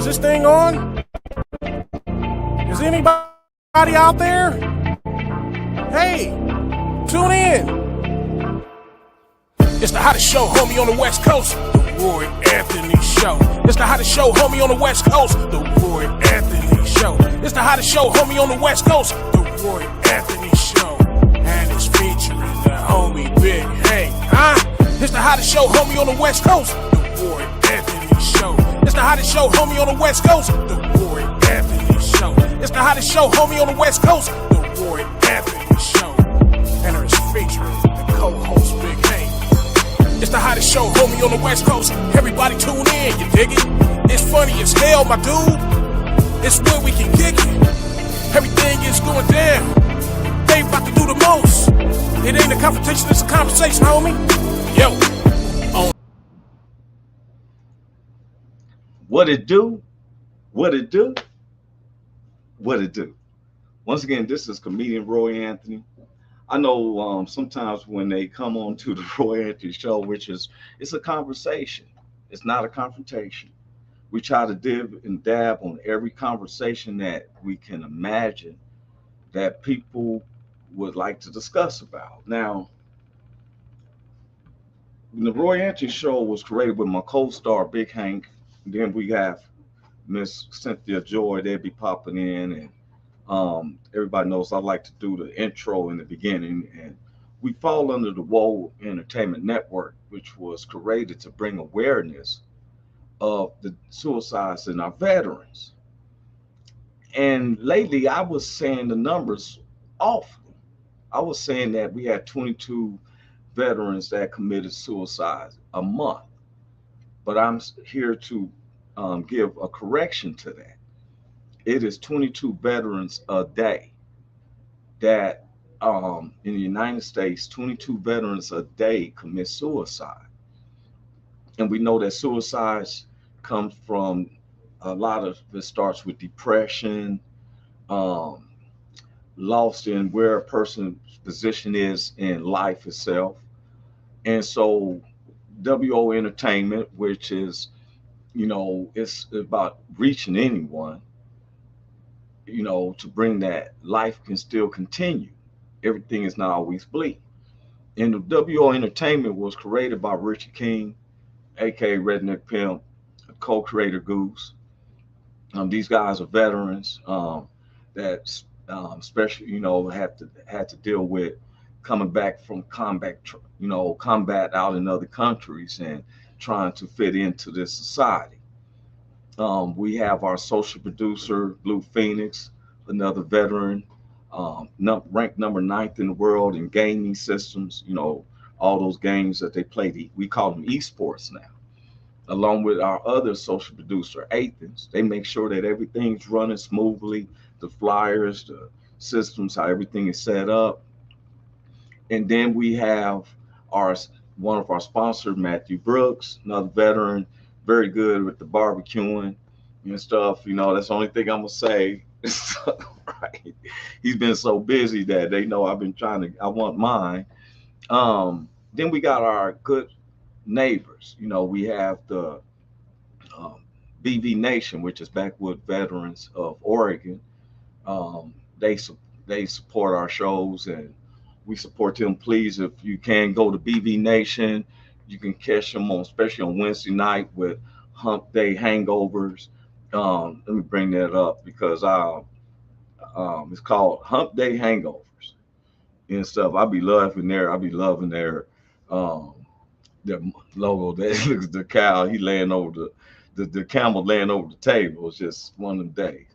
Is this thing on? Is anybody out there? Hey, tune in. It's the hottest show, homie, on the West Coast. The Roy Anthony Show. It's the hottest show, homie, on the West Coast. The Roy Anthony Show. It's the hottest show, homie, on the West Coast. The Roy Anthony Show. And it's featuring the homie Big Hank, huh? It's the hottest show, homie, on the West Coast. The Roy Anthony Show. It's the hottest show, homie, on the West Coast. The Roy Anthony Show. It's the hottest show, homie, on the West Coast. The Roy Anthony Show. And it's featuring the co-host Big Hank. It's the hottest show, homie, on the West Coast. Everybody tune in, you dig it? It's funny as hell, my dude. It's where we can kick it. Everything is going down. They about to do the most. It ain't a confrontation, it's a conversation, homie. Yo. What it do? What it do? What it do? Once again, this is comedian Roy Anthony. I know sometimes when they come on to the Roy Anthony Show, it's a conversation. It's not a confrontation. We try to dib and dab on every conversation that we can imagine that people would like to discuss about. Now, the Roy Anthony Show was created with my co-star Big Hank. Then we have Miss Cynthia Joi. They'll be popping in, and everybody knows I like to do the intro in the beginning. And we fall under the WOE Entertainment Network, which was created to bring awareness of the suicides in our veterans. And lately, I was saying the numbers off. I was saying that we had 22 veterans that committed suicide a month. But I'm here to give a correction to that. It is 22 veterans a day that in the United States, 22 veterans a day commit suicide. And we know that suicides comes from a lot of it starts with depression, lost in where a person's position is in life itself. And so WO Entertainment, which is, it's about reaching anyone, to bring that life can still continue. Everything is not always bleak. And the WO Entertainment was created by Richard King, aka Redneck Pimp, co-creator Goose. These guys are veterans that especially, had to deal with coming back from combat out in other countries and trying to fit into this society. We have our social producer, Blue Phoenix, another veteran, ranked number 9th in the world in gaming systems, all those games that they play, we call them esports now. Along with our other social producer, Athens, they make sure that everything's running smoothly, the flyers, the systems, how everything is set up. And then we have one of our sponsors, Matthew Brooks, another veteran, very good with the barbecuing and stuff. That's the only thing I'm gonna say. Right. He's been so busy that they know I've been I want mine. Then we got our good neighbors. We have the BV Nation, which is Backwood Veterans of Oregon. They support our shows, and we support them. Please, if you can, go to BV Nation. You can catch them especially on Wednesday night with Hump Day Hangovers. Let me bring that up because it's called Hump Day Hangovers and stuff. I be loving their logo. That looks the cow. He laying over the camel laying over the table. It's just one of them days.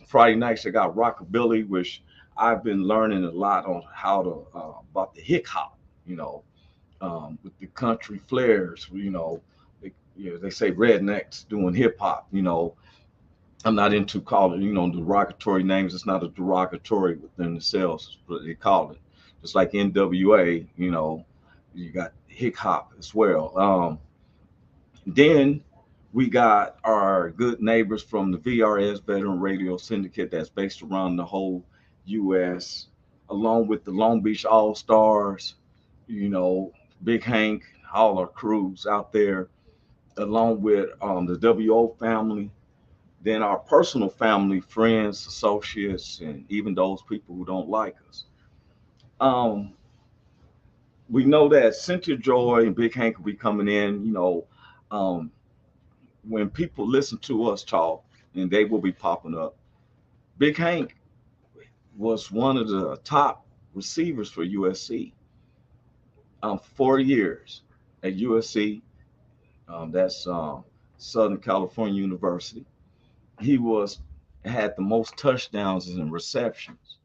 Friday nights I got Rockabilly, which I've been learning a lot on how to about the hip hop, with the country flares. They say rednecks doing hip hop. I'm not into calling derogatory names. It's not a derogatory within themselves, but they call it. Just like NWA, you got hip hop as well. Then we got our good neighbors from the VRS Veteran Radio Syndicate that's based around the whole U.S., along with the Long Beach All-Stars, Big Hank, all our crews out there, along with the WO family, then our personal family, friends, associates, and even those people who don't like us. Um, we know that Cynthia Joy and Big Hank will be coming in. Um, when people listen to us talk, and they will be popping up. Big Hank was one of the top receivers for USC. 4 years at USC. That's Southern California University. He was had the most touchdowns and receptions.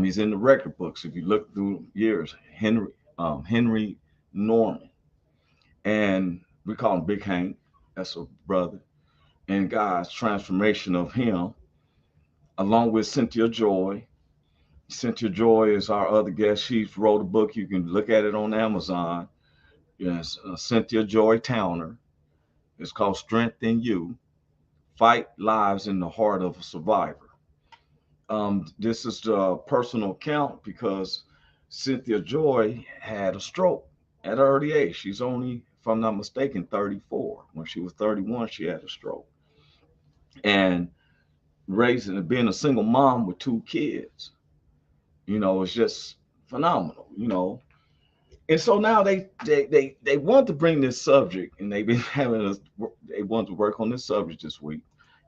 He's in the record books if you look through years. Henry Norman, and we call him Big Hank. That's a brother. And God's transformation of him, along with Cynthia Joy. Cynthia Joy is our other guest. She wrote a book. You can look at it on Amazon. Yes, Cynthia Joy Towner. It's called Strength in You: Fight Lives in the Heart of a Survivor. This is the personal account because Cynthia Joy had a stroke at an early age. She's only, if I'm not mistaken, 34. When she was 31, she had a stroke. And being a single mom with two kids, it's just phenomenal, And so now they want to bring this subject, and they've been they want to work on this subject this week,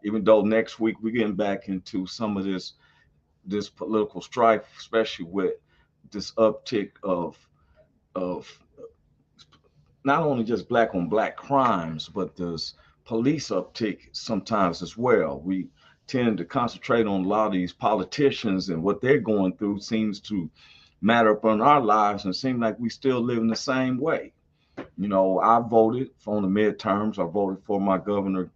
even though next week we're getting back into some of this political strife, especially with this uptick of not only just black on black crimes, but there's police uptick sometimes as well. We tend to concentrate on a lot of these politicians, and what they're going through seems to matter upon our lives, and seem like we still live in the same way. I voted for the midterms. I voted for my governor,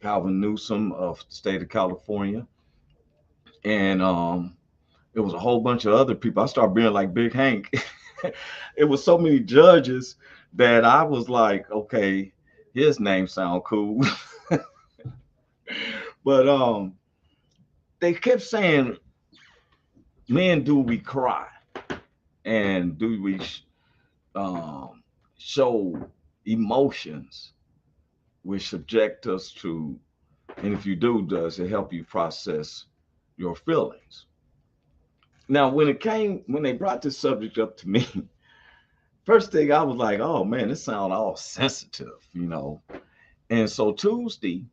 Calvin Newsom of the state of California. And it was a whole bunch of other people. I started being like Big Hank. It was so many judges that I was like, okay, his name sound cool. But they kept saying, men, do we cry? And do we um, show emotions which subject us to, and if you do, does it help you process your feelings? Now, when they brought this subject up to me, first thing I was like, oh man, this sounds all sensitive. And so Tuesday,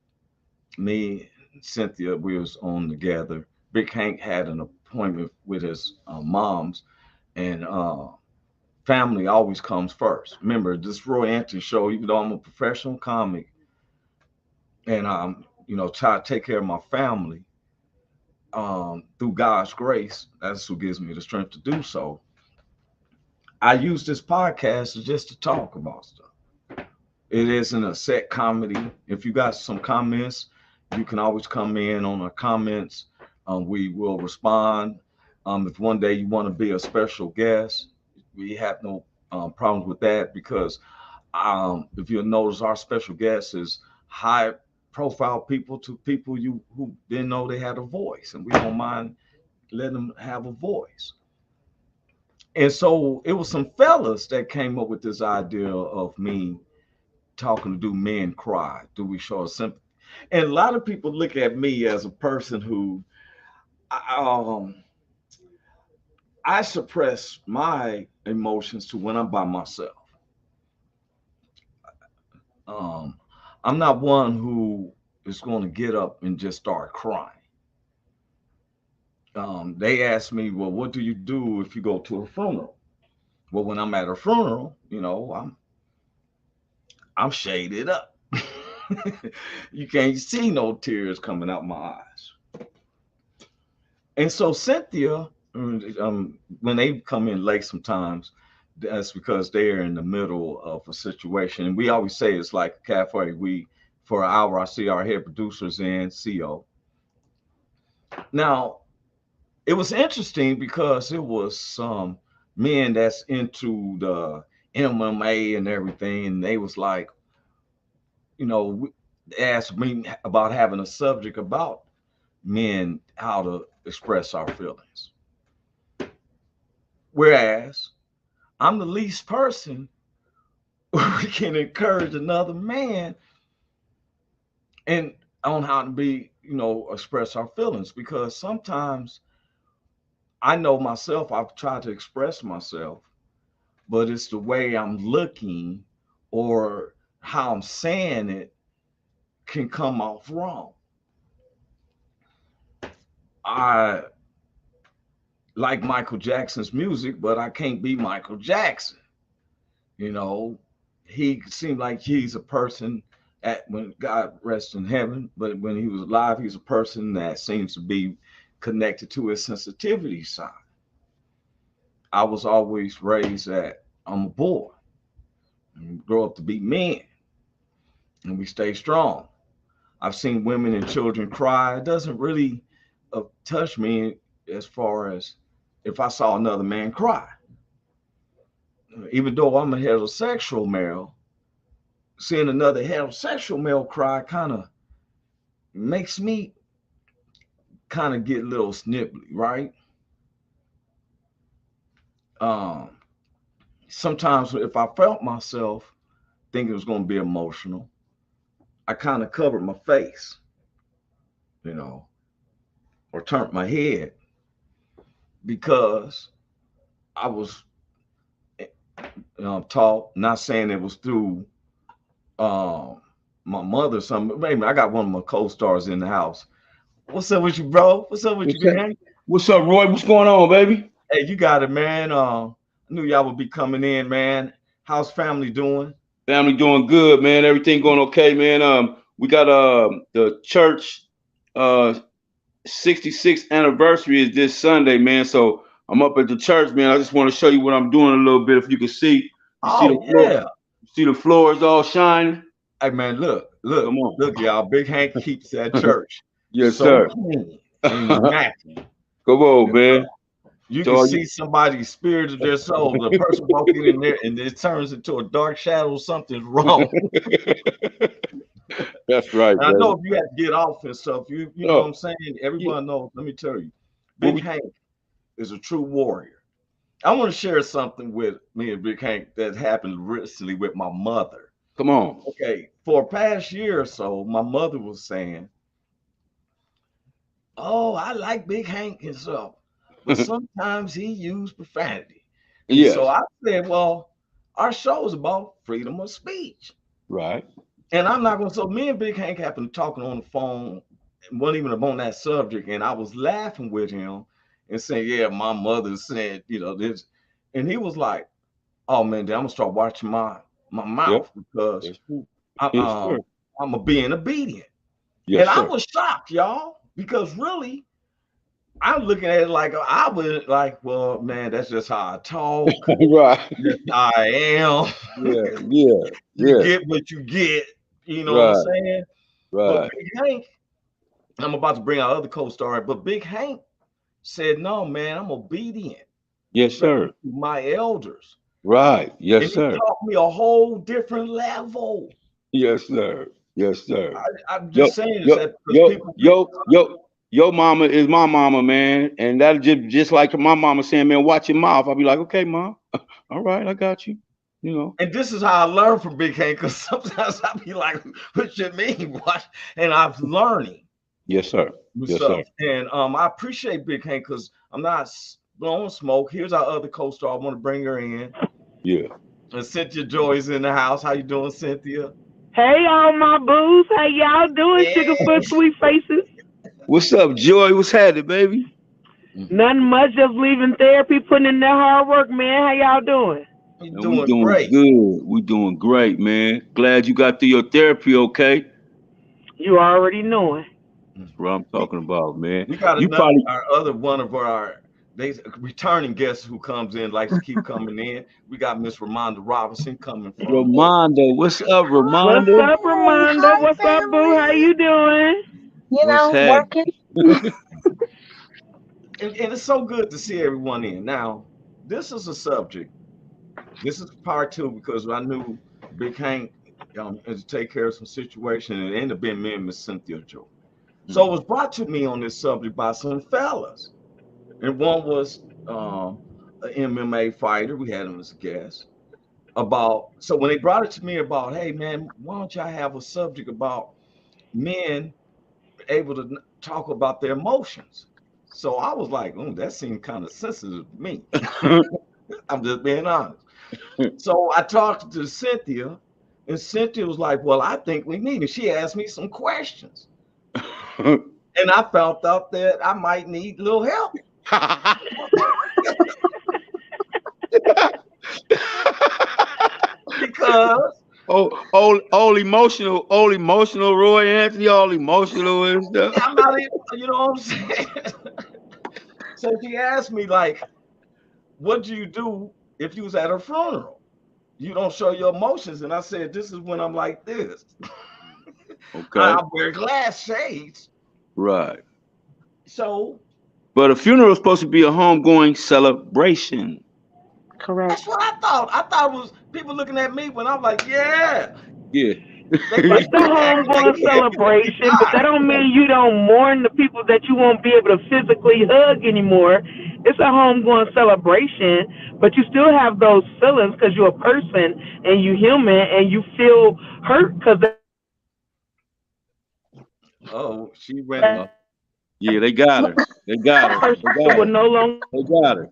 me and Cynthia, we was on together. Big Hank had an appointment with his mom's, and family always comes first. Remember, this Roy Anthony show, even though I'm a professional comic and try to take care of my family, through God's grace, that's who gives me the strength to do so. I use this podcast just to talk about stuff. It isn't a set comedy. If you got some comments, you can always come in on our comments. We will respond. If one day you want to be a special guest, we have no problems with that, because if you'll notice, our special guest is high profile people to people who didn't know they had a voice, and we don't mind letting them have a voice. And so it was some fellas that came up with this idea of me talking to do men cry. Do we show a sympathy? And a lot of people look at me as a person who um, I suppress my emotions to when I'm by myself. Um, I'm not one who is going to get up and just start crying. They ask me, well, what do you do if you go to a funeral? Well, when I'm at a funeral, I'm shaded up. You can't see no tears coming out my eyes. And so Cynthia, when they come in late sometimes, that's because they're in the middle of a situation. And we always say it's like a cafe. For an hour, I see our head producers and CO. Now, it was interesting because it was some men that's into the MMA and everything. And they was like, they asked me about having a subject about men, how to express our feelings. Whereas I'm the least person who can encourage another man. And on how to be, express our feelings, because sometimes I know myself, I've tried to express myself, but it's the way I'm looking or how I'm saying it can come off wrong. I like Michael Jackson's music, but I can't be Michael Jackson. You know, he seemed like he's a person at when God rests in heaven, but when he was alive, he's a person that seems to be connected to his sensitivity side. I was always raised that I'm a boy and we grow up to be men and we stay strong. I've seen women and children cry. It doesn't really touch me as far as if I saw another man cry. Even though I'm a heterosexual male, seeing another heterosexual male cry kind of makes me kind of get a little snippy, right? Um, Sometimes if I felt myself thinking it was going to be emotional, I kind of covered my face, you know, or turned my head because I was taught. Not saying it was through um, my mother. Some maybe I got one of my co-stars in the house. What's up with you, bro? What's up with you, What's Big up? Hank? What's up, Roy? What's going on, baby? Hey, you got it, man. I knew y'all would be coming in, man. How's family doing? Family doing good, man. Everything going okay, man. We got the church 66th anniversary is this Sunday, man. So I'm up at the church, man. I just want to show you what I'm doing a little bit. If you can see, you see the Oh floor, yeah. you see the floor is all shining. Hey man, look, Come look, on. y'all. Big Hank keeps that church Yes, so sir. clean and Come immaculate. on, man. You can So see somebody's spirit of their soul. The person walking in there and it turns into a dark shadow, something's wrong. that's right, And I know baby. if you have to get off and stuff, you know what Oh, I'm saying? yeah. Everyone knows. Let me tell you, What Big we Hank is a true warrior. I want to share something with me and Big Hank that happened recently with my mother. come on. Okay, for a past year or so, my mother was saying, "Oh, I like Big Hank and stuff, but sometimes he used profanity." And so Yes. I said, "Well, our show is about freedom of speech." Right. And I'm not gonna. So me and Big Hank happened talking on the phone, and wasn't even on that subject, and I was laughing with him and saying, "Yeah, my mother said, this," and he was like, "Oh man, then I'm gonna start watching my Yep. mouth because Yes, sir. I, Yes, sir. I'm a being obedient." And Yes, I sir. was shocked, y'all, because really, I'm looking at it like I was like, well, man, that's just how I talk. Right. That's how I am. Yeah, yeah, You yeah. get what you get. You know what I'm Right, saying? But right. Big Hank, I'm about to bring out other co-star, but Big Hank said, "No, man, I'm obedient, Yes, especially sir. to my elders." Right. And Yes, he sir. taught me a whole different level. Yes, sir. Yes, sir. I'm Yo, just saying this yo, because yo, people think, yo, yo, your mama is my mama, man. And that just like my mama saying, man, watch your mouth. I'll be like, okay, mom. All right, I got you. You know. and this is how I learn from Big Hank, because sometimes I be like, what you mean? What? And I'm learning Yes, sir. and Yes, sir. stuff. And I appreciate Big Hank because I'm not blowing smoke. Here's our other co-star. I want to bring her in. Yeah. And Cynthia Joy is in the house. How you doing, Cynthia? Hey, all my booze. How y'all doing, Yeah. Sugarfoot Sweet Faces? What's up, Joy? What's happening, baby? Mhm. Nothing much, just leaving therapy, putting in that hard work, man. How y'all doing? You're And we doing doing great. good. We doing great, man. Glad you got through your therapy, okay? You already knowing. That's what I'm We talking about, man. we got You another probably our other one of our they returning guests who comes in, likes to keep coming in. We got Miss Ramonda Robinson coming from Ramondo. What's up, What's Ramondo? up, Hi, Ramonda? hi, What's up, boo? How family. you doing? What's happening? Working. and it's so good to see everyone in. Now, this is a subject. This is part two because I knew Big Hank had to take care of some situation and it ended up being me and Miss Cynthia Joe. So it was brought to me on this subject by some fellas. And one was an MMA fighter. We had him as a guest. About so when they brought it to me about, hey man, why don't y'all have a subject about men able to talk about their emotions. So I was like, that seemed kind of sensitive to me. I'm just being honest. So I talked to Cynthia, and Cynthia was like, well, I think we need it. She asked me some questions. And I found out that I might need a little help. Because all emotional Roy Anthony, all emotional and stuff. I'm not even, you know what I'm saying? So she asked me, like, what do you do if you was at a funeral? You don't show your emotions. And I said, this is when I'm like this. Okay. I wear glass shades. Right. So. But a funeral is supposed to be a homegoing celebration. Correct. That's what I thought. I thought it was people looking at me when I'm like, yeah. Yeah. Like, It's a homegoing celebration, but that don't mean you don't mourn the people that you won't be able to physically hug anymore. It's a homegoing celebration, but you still have those feelings because you're a person and you're human and you feel hurt because. Oh, she went. Yeah, they got her. They got her. They got her.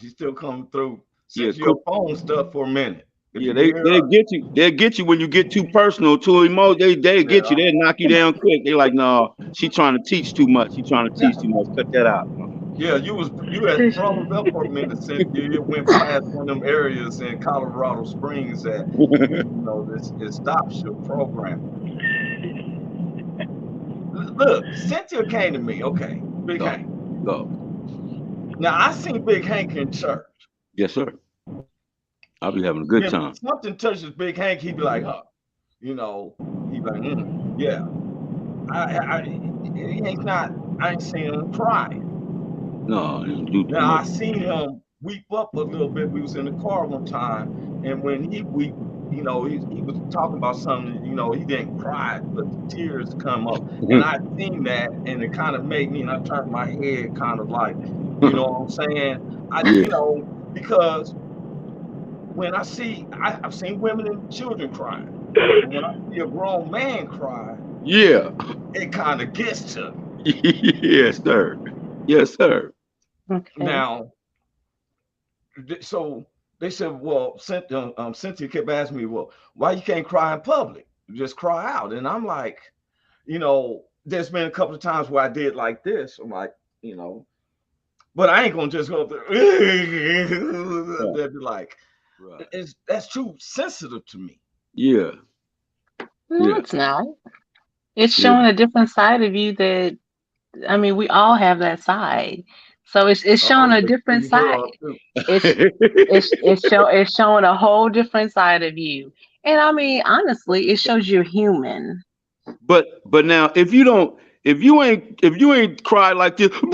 She's still coming through. Since your phone stuff for a minute. Yeah, they'll get you. They'll get you when you get too personal, too emotional. They get you. They'll knock you down quick. They're like, no, she trying to teach too much. She trying to teach too much. Cut that out. Yeah, you had frozen up for a minute, Cynthia. You went past one of them areas in Colorado Springs that it stops your program. Look, Cynthia came to me. Okay, Big Hank. Go. Now I seen Big Hank in church. Yes, sir. I'll be having a good time. If something touches Big Hank, he'd be like, he'd be like, yeah. I ain't seen him cry. No, now I seen him weep up a little bit. We was in the car one time, and when he weep, he was talking about something, he didn't cry, but the tears come up. And I seen that, and it kind of made me, and I turned my head kind of like, you know what I'm saying? Because when I've seen women and children crying. When I see a grown man cry, it kind of gets to me. Yes, sir. Yes, sir. Okay. Now, so they said, well, Cynthia kept asking me, well, why you can't cry in public? Just cry out. And I'm like, there's been a couple of times where I did like this. I'm like, but I ain't gonna just go up there. They'd be like, that's too sensitive to me. Yeah. No, it's not. It's showing a different side of you that, I mean, we all have that side. So it's showing a different side. It's showing a whole different side of you. And I mean, honestly, it shows you're human. But now if you ain't cried like this in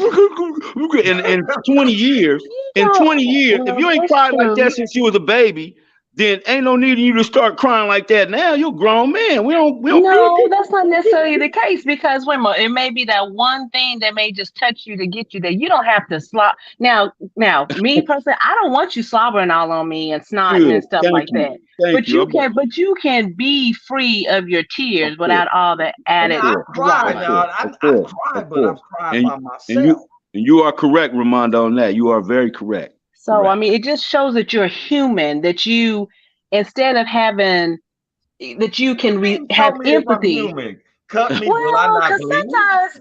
20 years, if you ain't cried like that since you was a baby, then ain't no need in you to start crying like that now. You're a grown man. We don't No, that's not necessarily the case, because it may be that one thing that may just touch you to get you there. You don't have to slop. Now, me personally, I don't want you slobbering all on me and snotting and stuff like that. But you can be free of your tears without all the added drama. I cry, but I've cried by myself. And you are correct, Ramondo, on that. You are very correct. So, I mean, it just shows that you're human, that you, instead of having, that you can have empathy. Cut me, will I not bleed?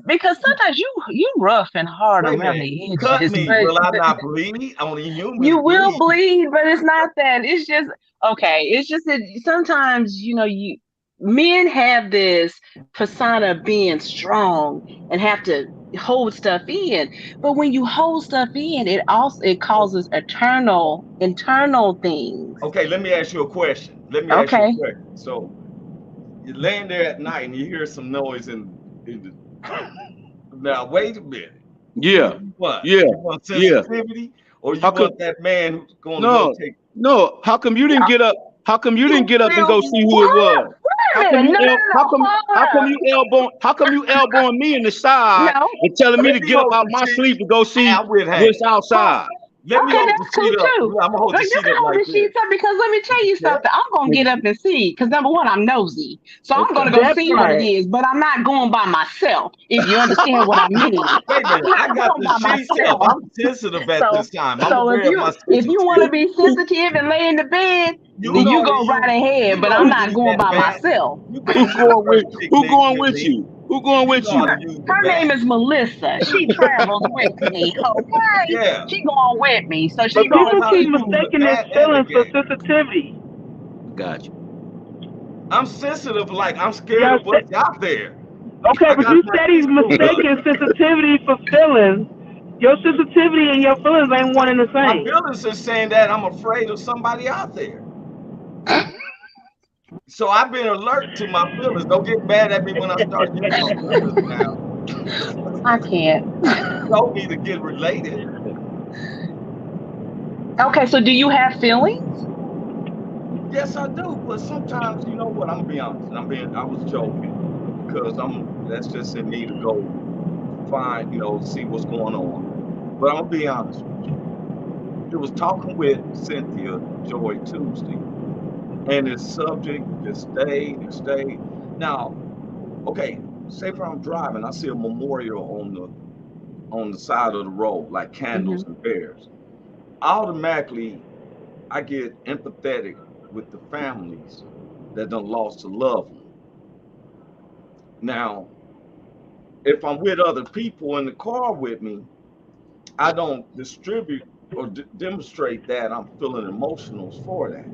Because sometimes you rough and hard around the edges. Cut me, will I not bleed? Only humans You will bleed, but it's not that. It's just, okay, it's just that sometimes, men have this persona of being strong and have to hold stuff in, but when you hold stuff in, it causes internal things. Okay, let me ask you a question. So you're laying there at night and you hear some noise now wait a minute. What? You want sensitivity, or you want that man who's going to take? No, how come you didn't get up? How come you didn't get up and go see who it was? How come you elbowing me in the side and telling me to get up out my sleep to go see what's outside? Let me Okay, hold the that's cool sheet up. too. I'm gonna hold But the you sheet can up hold like the this. sheets up because let me tell you Yeah. something. I'm gonna get up and see because number one, I'm nosy, so I'm gonna Okay. go That see what it part. is. But I'm not going by myself. If you understand what I mean, Wait a I'm minute. I not got going the by sheets up. myself. I'm sensitive at So, this time. I'm so aware of my if you want to sensitivity. be sensitive and lay in the bed, You then you gonna go right use ahead. you But I'm gonna not use going that by man. myself. You being too much Who picnic going with with me. you? Who going You with know how you? to use the Her name bat. is Melissa. She travels with me. Okay, Yeah. she going with me, so You she But know going people how to keep see. use the mistaking their bat and the feelings for gate. sensitivity. Gotcha. I'm sensitive, like I'm scared Y'all of said, what's out there. okay, I but got you my said he's preschool mistaking blood. sensitivity for feelings. Your sensitivity and your feelings ain't one and the My same. feelings are saying that I'm afraid of somebody out there. So I've been alert to my feelings. Don't get mad at me when I start using my feelings now. I can't. You told me to get related. Okay, so do you have feelings? Yes, I do. But sometimes, you know what? I'm gonna be honest. I was joking because that's just in me to go find, see what's going on. But I'm gonna be honest with you. It was talking with Cynthia Joy Tuesday, and this subject just stayed and stayed. Now, okay, say if I'm driving, I see a memorial on the side of the road, like Hmm. candles and bears. Automatically, I get empathetic with the families that done lost a loved one. Now, if I'm with other people in the car with me, I don't distribute or demonstrate that I'm feeling emotionals for that.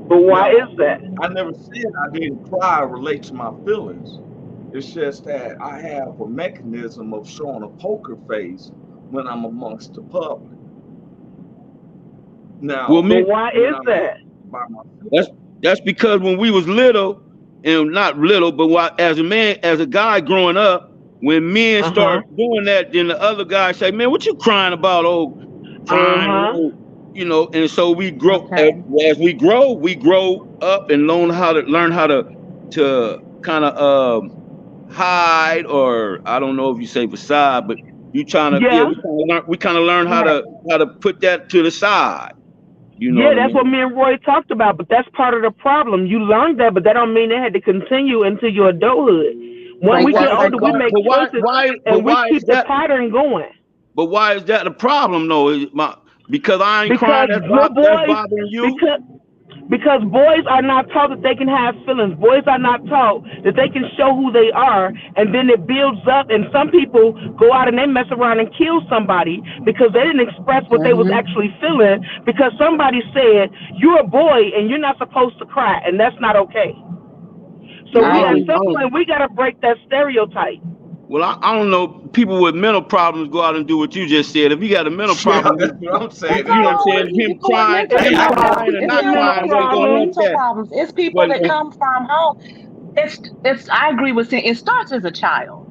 But why Now, is that? I never said I didn't cry or relate to my feelings. It's just that I have a mechanism of showing a poker face when I'm amongst the public. Well, Now, But me, why when is I'm that? by myself, that's because when we was little, and not little, but as a man, as a guy growing up, when men Uh huh. start doing that, then the other guy say, "Man, what you crying about? Oh, Uh crying, huh. And so we grow Okay. as we grow up and learn how to kind of hide, or I don't know if you say beside, but you trying to Yeah. we kind of learn Right. how to put that to the side. You know Yeah, what I that's what mean? me and Roy talked about, but that's part of the problem. You learned that, but that don't mean it had to continue into your adulthood. When But we why? get Exactly. older, we make choices But and we why is keep the that? pattern going. But why is that the problem though? Because I ain't Because crying. little That's boys, bothering you. because boys are not taught that they can have feelings. Boys are not taught that they can show who they are, and then it builds up. And some people go out and they mess around and kill somebody because they didn't express what they was Hmm. actually feeling because somebody said you're a boy and you're not supposed to cry, and that's not okay. So Well, I we at agree with some you. point we gotta break that stereotype. I don't know. People with mental problems go out and do what you just said. If you got a mental yeah, problem, that's what I'm It's saying. you know what I'm all saying? with Him people with crying, mental Hey, him not problems. crying or It's not It's a mental people crying with wasn't gonna help problem. mental that. problems. It's people But that come from home. It's. I agree with saying it starts as a child.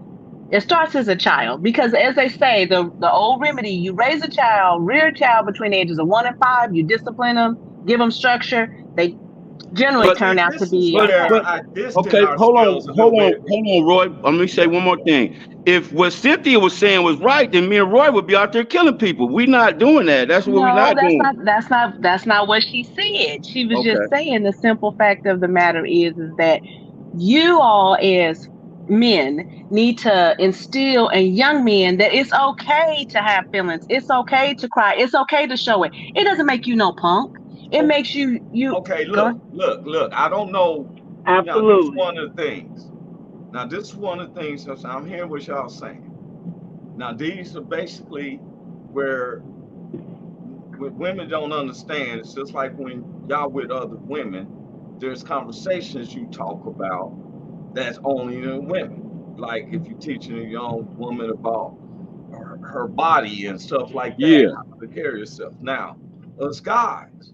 It starts as a child because, as they say, the old remedy: you raise a child, rear a child between the ages of 1 and 5. You discipline them, give them structure. They generally but but see, turn out to this is be where okay. but I distance okay, ourselves a little bit. hold on, Roy. Let me say one more thing. If what Cynthia was saying was right, then me and Roy would be out there killing people. We're not doing that. That's what we're No, not doing. that's not what she said. She was just Okay. saying the simple fact of the matter is that you all as men need to instill in young men that it's okay to have feelings. It's okay to cry. It's okay to show it. It doesn't make you no punk. It Okay, makes you okay, go ahead. look. I don't know. Now, this is Absolutely. one of the things. Now, this is one of the things that I'm hearing what y'all saying. Now, these are basically where women don't understand. It's just like when y'all with other women, there's conversations you talk about that's only in women. Like if you're teaching a young woman about her body and stuff like that, Yeah. how to carry herself. Now, us guys,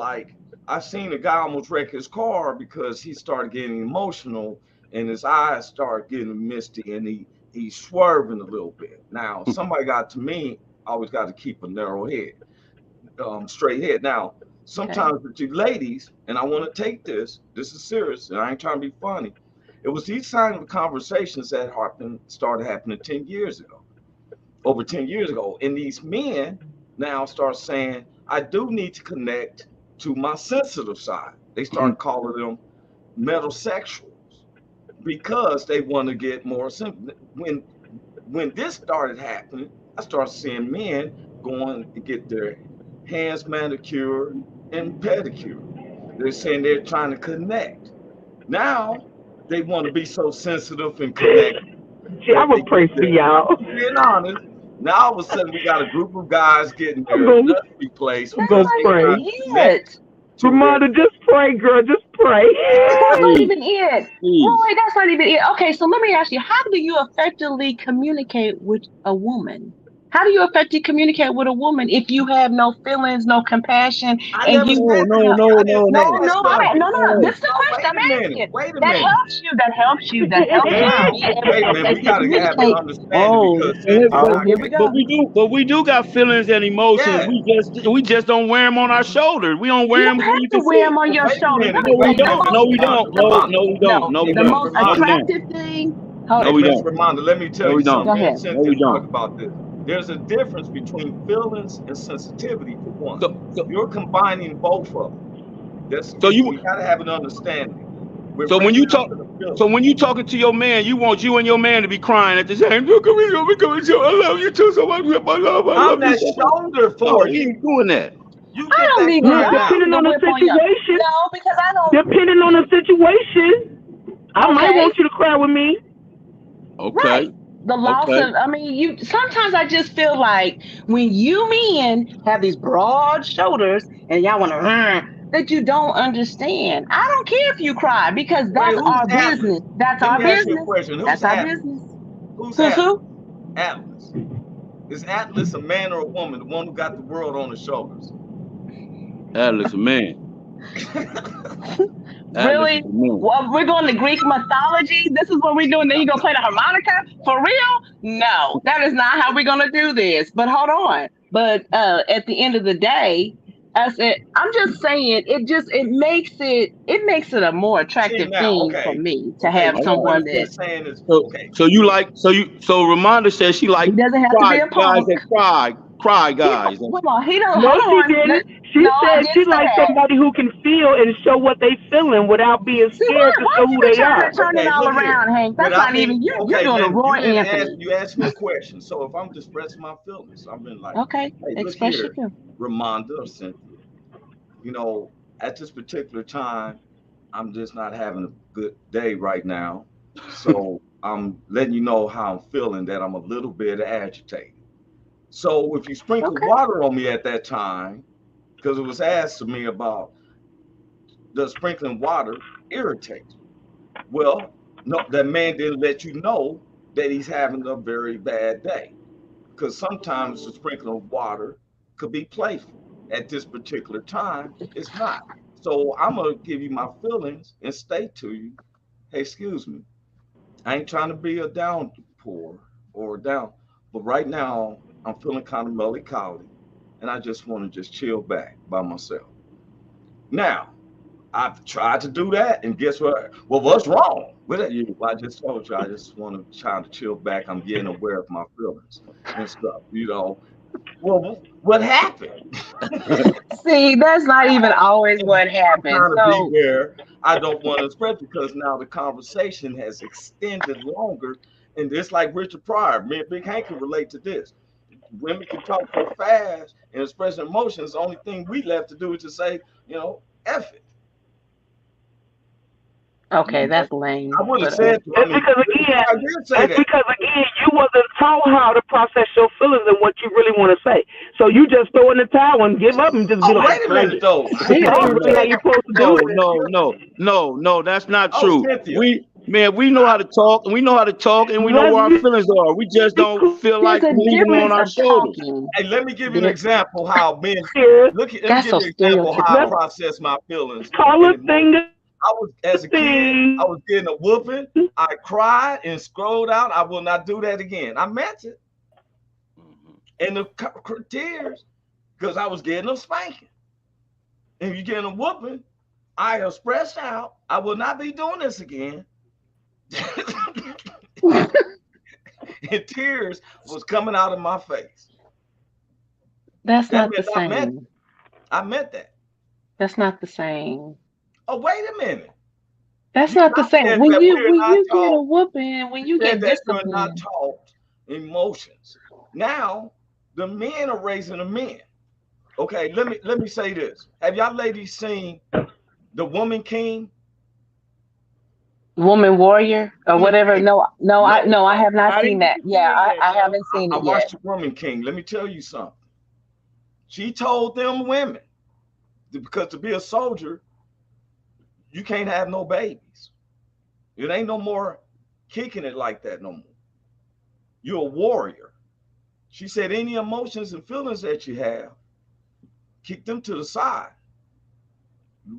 like I've seen a guy almost wreck his car because he started getting emotional and his eyes start getting misty and he's swerving a little bit. Now, somebody got to me, I always got to keep a narrow head, straight head. Now, Okay. sometimes with you ladies, and I want to take this is serious, and I ain't trying to be funny. It was these kind of conversations that started happening 10 years ago. over 10 years ago. And these men now start saying, I do need to connect to my sensitive side. They start calling them metrosexuals because they want to get more when this started happening, I started seeing men going to get their hands manicured and pedicured. They're saying they're trying to connect. Now they want to be so sensitive and connect. Gee, I'm gonna pray for y'all. Being honest, now all of a sudden we got a group of guys getting their I'm nuts replaced That's because not they pray. even trying to connect it. to Ramona, just pray, girl. Just pray. That's not Please, even it. please. Roy, that's not even it. Okay, so let me ask you, how do you effectively communicate with a woman? How do you effectively communicate with a woman if you have no feelings, no compassion, I and never you said No, that. no, I no, didn't no, say no, that no, stuff. no. no. This is the No, question wait I'm a minute. asking. Wait a That minute. helps you. That helps you. That helps you to be able Hey to man, we effectively gotta have an communicate. understanding Oh, because Cynthia, Oh, I here we get go. but we do got feelings and emotions. yeah. We just don't wear them on our shoulders. We don't You wear them don't so have you to can wear see. them on Well, your wait a shoulders. minute. Let No, me tell we Wait a you minute, don't. Miss No, we don't. Ramonda. No, Ramonda. we don't. No, no, we Hey, the Miss don't. most No, we Ramonda. don't. attractive thing. No, Hey, we Miss don't. Ramonda, let me tell No, you we something. don't. Go Me and ahead. No, Cynthia we talk don't. about this. There's a difference between feelings and sensitivity for one. So, so, You're combining both of them. so you, We gotta have an understanding. We're so when bringing you out talk, to the so feelings. when you talking to your man, you want you and your man to be crying at the same time. Look at me, look at me, I love you too so much. I I'm love you that so much. shoulder No, for we you. ain't doing that. You I get don't that need to. Look, crying I out. don't need depending to on the whip on you. situation, No, because I don't. depending on the situation, I might Okay, want you to cry with me. right. Okay, The loss okay. of. I mean, you. Sometimes I just feel like when you men have these broad shoulders and y'all want to that you don't understand. I don't care if you cry because Wait, that's who's our Atlas? business. That's Let our me ask you a business. question. Who's That's our Atlas? business. Who's Who's Atlas? who? Atlas. Is Atlas a man or a woman? The one who got the world on his shoulders. Atlas a man. Atlas is Really? a man. Well, we're going to Greek mythology. This is what we're doing. Then you gonna play the harmonica for real? No, that is not how we're gonna do this. But hold on. But at the end of the day, I said, I'm just saying, it makes it a more See attractive now, thing for okay, me to okay. have What you someone really been that saying is So, okay. so you like, so Ramonda says she he like doesn't have to cry be a guys punk. that cry guys. Hold on, he don't. No, Hold she on. didn't. She No, I said didn't she say likes that. somebody who can feel and show what they feeling without being See, scared to why show you who be they trying are. to turn it Okay, all look here. around, Hank? That's Without not me, even you're okay, doing a man, Roy Anthony. you asked me a question. So if I'm expressing my feelings, I've been like, Okay, hey, look express your here, feelings. Ramonda or Cynthia. You know, at this particular time, I'm just not having a good day right now. So I'm letting you know how I'm feeling, that I'm a little bit agitated. So if you sprinkle Okay. water on me at that time, because it was asked to me about does sprinkling water irritate? Well, no, that man didn't let you know that he's having a very bad day. Because sometimes the sprinkling of water could be playful. At this particular time, it's not. So I'm gonna give you my feelings and state to you, hey, excuse me, I ain't trying to be a downpour or down, but right now I'm feeling kind of melancholy, and I just want to just chill back by myself. Now, I've tried to do that, and guess what? Well, what's wrong with it? Yeah. Well, I just told you, I just want to try to chill back. I'm getting aware of my feelings and stuff, you know. Well, what happened? See, that's not even always what I'm happens. trying to be So, where I don't want to spread because now the conversation has extended longer. And it's like Richard Pryor, me and Big Hank can relate to this. Women can talk so fast and express emotions. The only thing we left to do is to say, F it. okay, You know, that's lame. I would have But said, I That's mean, because Richard again, Pryor did say that's that. because again, you wasn't taught how to process your feelings and what you really want to say. So you just throw in the towel and give up and just be Oh, like, wait a "Dang minute, it." though. That ain't No, really how no, you're supposed to do no, it. no, that's not Oh, true. Cynthia. We know how to talk, and we know how to talk, and we know Let's where our be feelings are. We just don't feel there's like a leaving them on difference our of shoulders. talking. Hey, let me give you an There, example how men clear. let me that's give so you an example how I Let's stereotypical. process my feelings call and a emotions. thing I was as a a kid, I thing. was getting a whooping. I cried and scrolled out. I will not do that again. I meant it. And the tears, because I was getting a spanking. And if you're getting a whooping, I expressed out. I will not be doing this again. and tears was coming out of my face. That's That not the meant same. I meant that. That's not the same. Oh, wait a minute. That's You not the not same. said When that you we're when not you get a taught. whooping, when You you said get that you're not disciplined. taught emotions. Now the men are raising the men. Okay, let me say this. Have y'all ladies seen The Woman King? Woman warrior or Woman whatever. King. No, I No, have not I seen didn't get that. to see Yeah, it yet. I No. haven't seen I it yet. watched The Woman King. Let me tell you something. She told them women because to be a soldier, you can't have no babies. It ain't no more kicking it like that no more. You're a warrior. She said any emotions and feelings that you have, keep them to the side.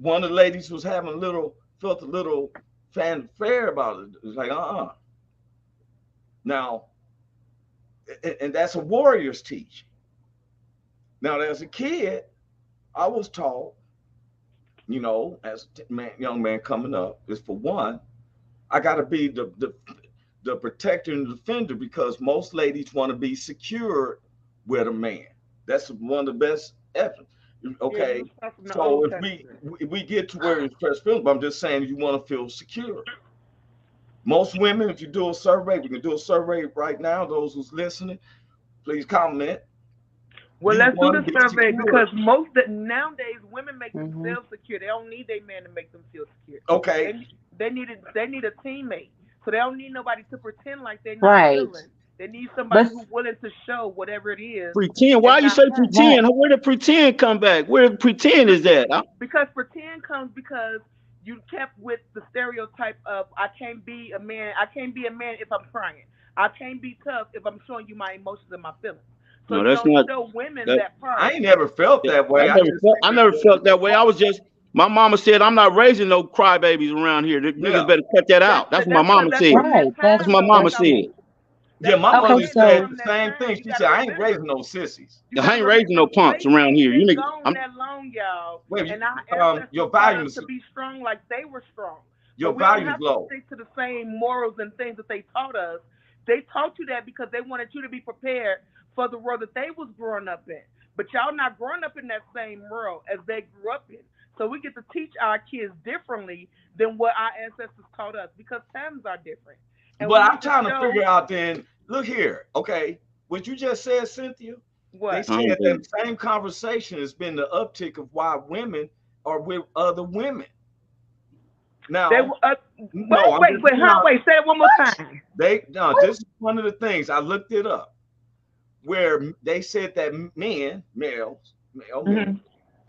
One of the ladies was having felt a little fanfare about it. It was like, Now, and that's a warrior's teaching. Now, as a kid, I was taught, as a young man coming up, is for one, I got to be the protector and defender because most ladies want to be secure with a man. That's one of the best evidence. Yeah, Okay, you start from the so Old if Testament. we get to where it's first feelings, but I'm just saying you want to feel secure. Most women, if you do a survey, we can do a survey right now. Those who's listening, please comment. Well, You let's do want to the be survey secure. because nowadays women make Hmm. themselves secure. They don't need their man to make them feel secure. Okay, They need a teammate. So they don't need nobody to pretend like they're not Right. feeling. They need somebody But who's willing to show whatever it is Pretend. Why and you not say hide. right. pretend? Where did pretend come back? Where the pretend is Pretend that? Huh? because pretend comes because you kept with the stereotype of I can't be a man if I'm crying. I can't be tough if I'm showing you my emotions and my feelings. So No, you that's don't not show women that. that I part. ain't never felt that I way. I never just felt. think I that's never what felt we that were way. I taught. was just. My mama said, "I'm not raising no crybabies around here. The niggas Yeah, better cut that That's out." That's what my that's because mama that's said. from that Right. That's time what my though. mama That's That's how said. yeah. that's My how mother okay. men are said So from the that same time. thing. You She got said, to "I ain't remember. raising no sissies." You got I to ain't remember raising no punks slavery around here. You been niggas. gone that long, y'all, Wait, and our your ancestors taught us volumes to be strong like they were strong. So your we don't volumes have to low. stick to the same morals and things that they taught us. They taught you that because they wanted you to be prepared for the world that they was growing up in. But y'all not growing up in that same world as they grew up in. So we get to teach our kids differently than what our ancestors taught us because times are different. And But we I'm need to trying to show figure out then, look here, okay, what you just said, Cynthia, they what. I said don't that think. same conversation has been the uptick of why women are with other women. They Now, were no, I'm just being honest. wait, say it one more time. No, this is one of the things I looked it up where they said that male men, Hmm.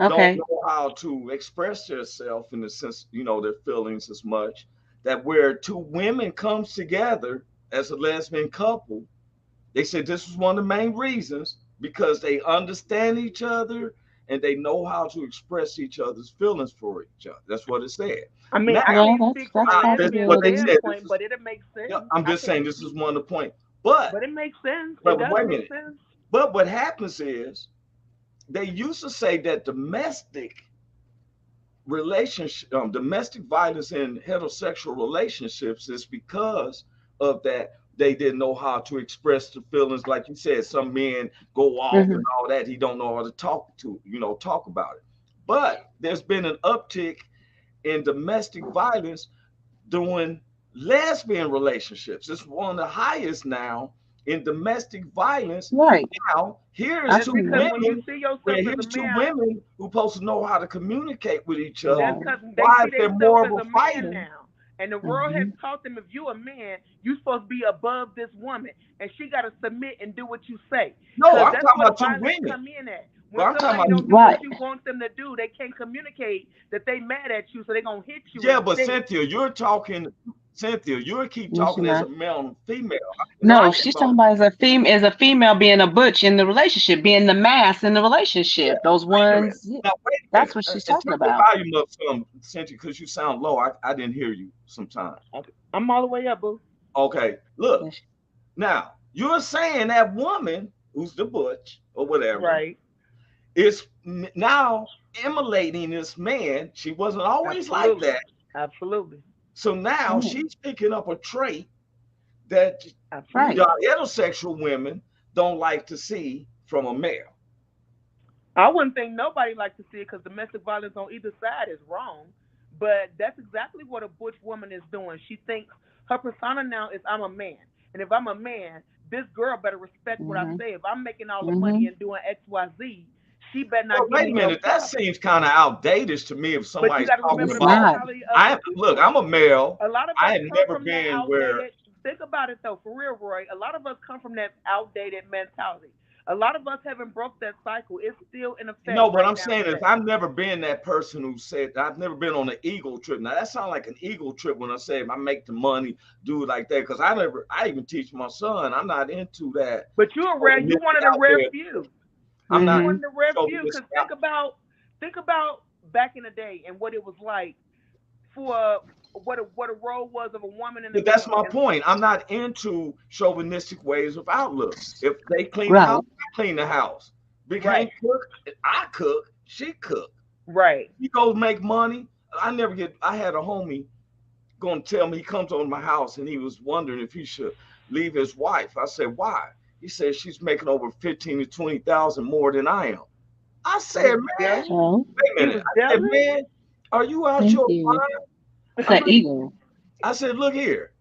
don't okay. know how to express themselves in the sense, their feelings as much. That where two women comes together as a lesbian couple, they said this was one of the main reasons because they understand each other and they know how to express each other's feelings for each other. That's what it said. I mean, Now, I Well, can't speak from a that's this is lesbian what they possibility. said. This standpoint, is, but it makes yeah, sense. I'm I just can't saying this is speak, one of the points. But but it makes sense. It but does wait a make minute. sense. But what happens is they used to say that domestic violence in heterosexual relationships is because of that they didn't know how to express the feelings. Like you said, some men go off Hmm. and all that. He don't know how to talk about it. But there's been an uptick in domestic violence during lesbian relationships. It's one of the highest now in domestic violence. Right. Now, here's I've That's two seen because that. when you women. see Well, yourself as a here's two man, women who supposed to know how to communicate with each other. that's Right. because they Why see is there themselves more of as a a man fighting? now. And the world has Hmm. taught them if you a man, you supposed to be above this woman, and she got to submit and do what you say. No, Cause I'm that's talking where the about two violence women. come in at. But When I'm talking somebody about don't do what Right. you want them to do, they can't communicate that they mad at you, so they gonna hit you yeah, but instead. Cynthia, you keep No, she talking as not. a male and female. I'm No, talking she's talking about about as a female being a butch in the relationship, being the mass in the yeah. relationship. Those Wait a minute. ones. Yeah, Now wait a that's minute. what she's And talking turn your about. volume up some, Cynthia, because you sound low. I didn't hear you sometimes. Okay. I'm all the way up, boo. Okay, look. Yes. Now you're saying that woman who's the butch or whatever Right. is now emulating this man. She wasn't always like Absolutely. that. Absolutely. So now Right. she's picking up a trait that That's right. heterosexual women don't like to see from a male. I wouldn't think nobody likes to see it because domestic violence on either side is wrong. But that's exactly what a butch woman is doing. She thinks her persona now is I'm a man. And if I'm a man, this girl better respect what I say. If I'm making all the money and doing X, Y, Z, she better Well, not give wait me a no minute. That stuff. seems kind of outdated to me. If But you somebody's got to talking remember the about, mentality of the people. look, I'm a male. A lot of I us have come never from that been where. outdated. Think about it though, for real, Roy. A lot of us come from that outdated mentality. A lot of us haven't broke that cycle. It's still in effect. No, what right I'm now saying is today. I've never been that person who said I've never been on an ego trip. Now that sounds like an ego trip when I say if I make the money, do it like that. Because I even teach my son I'm not into that. But you're one of the rare few. I'm not One of the rare few. chauvinistic Because think about back in the day and what it was like for what a role was of a woman in the. But that's my point. I'm not into chauvinistic ways of outlook. If they clean the house, I clean the house. Big Hank cook, I cook, she cook. Right. He goes make money. I had a homie going to tell me, he comes over to my house and he was wondering if he should leave his wife. I said, why? He said she's making over 15 to 20,000 more than I am. I said, man, wait a minute. I said, man, are you out your mind? I said, look here.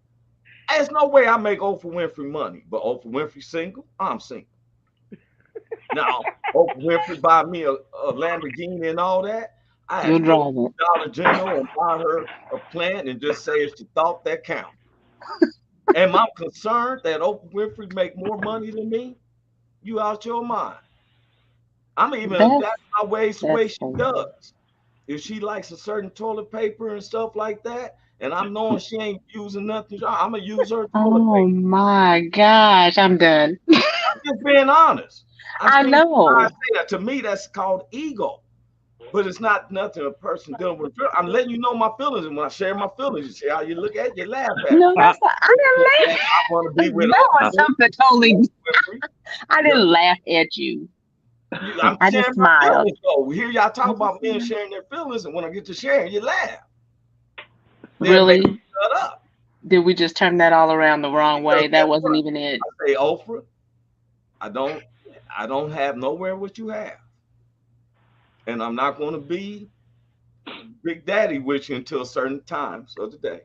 There's no way I make Oprah Winfrey money, but Oprah Winfrey single? I'm single. Now, Oprah Winfrey buy me a Lamborghini and all that. I had to go to Dollar General and buy her a plant and just say it's the thought that counts. Am I concerned that Oprah Winfrey make more money than me? You out your mind. I'm even adapt my ways the way she does. If she likes a certain toilet paper and stuff like that, and I'm knowing she ain't using nothing, I'm gonna use her toilet paper. Oh my gosh, I'm done. I'm just being honest. I know. I say that to me, that's called ego. But it's not nothing a person dealing with. I'm letting you know my feelings, and when I share my feelings, you see how you look at, you laugh at. No, that's not, I didn't laugh. I want to be with something totally. I didn't laugh at you. I just smiled. We hear y'all talk about men sharing their feelings, and when I get to sharing, you laugh. Really? Shut up. Did we just turn that all around the wrong way? That wasn't even it. I say, Oprah, I don't have nowhere what you have. And I'm not going to be Big Daddy with you until certain times of the day.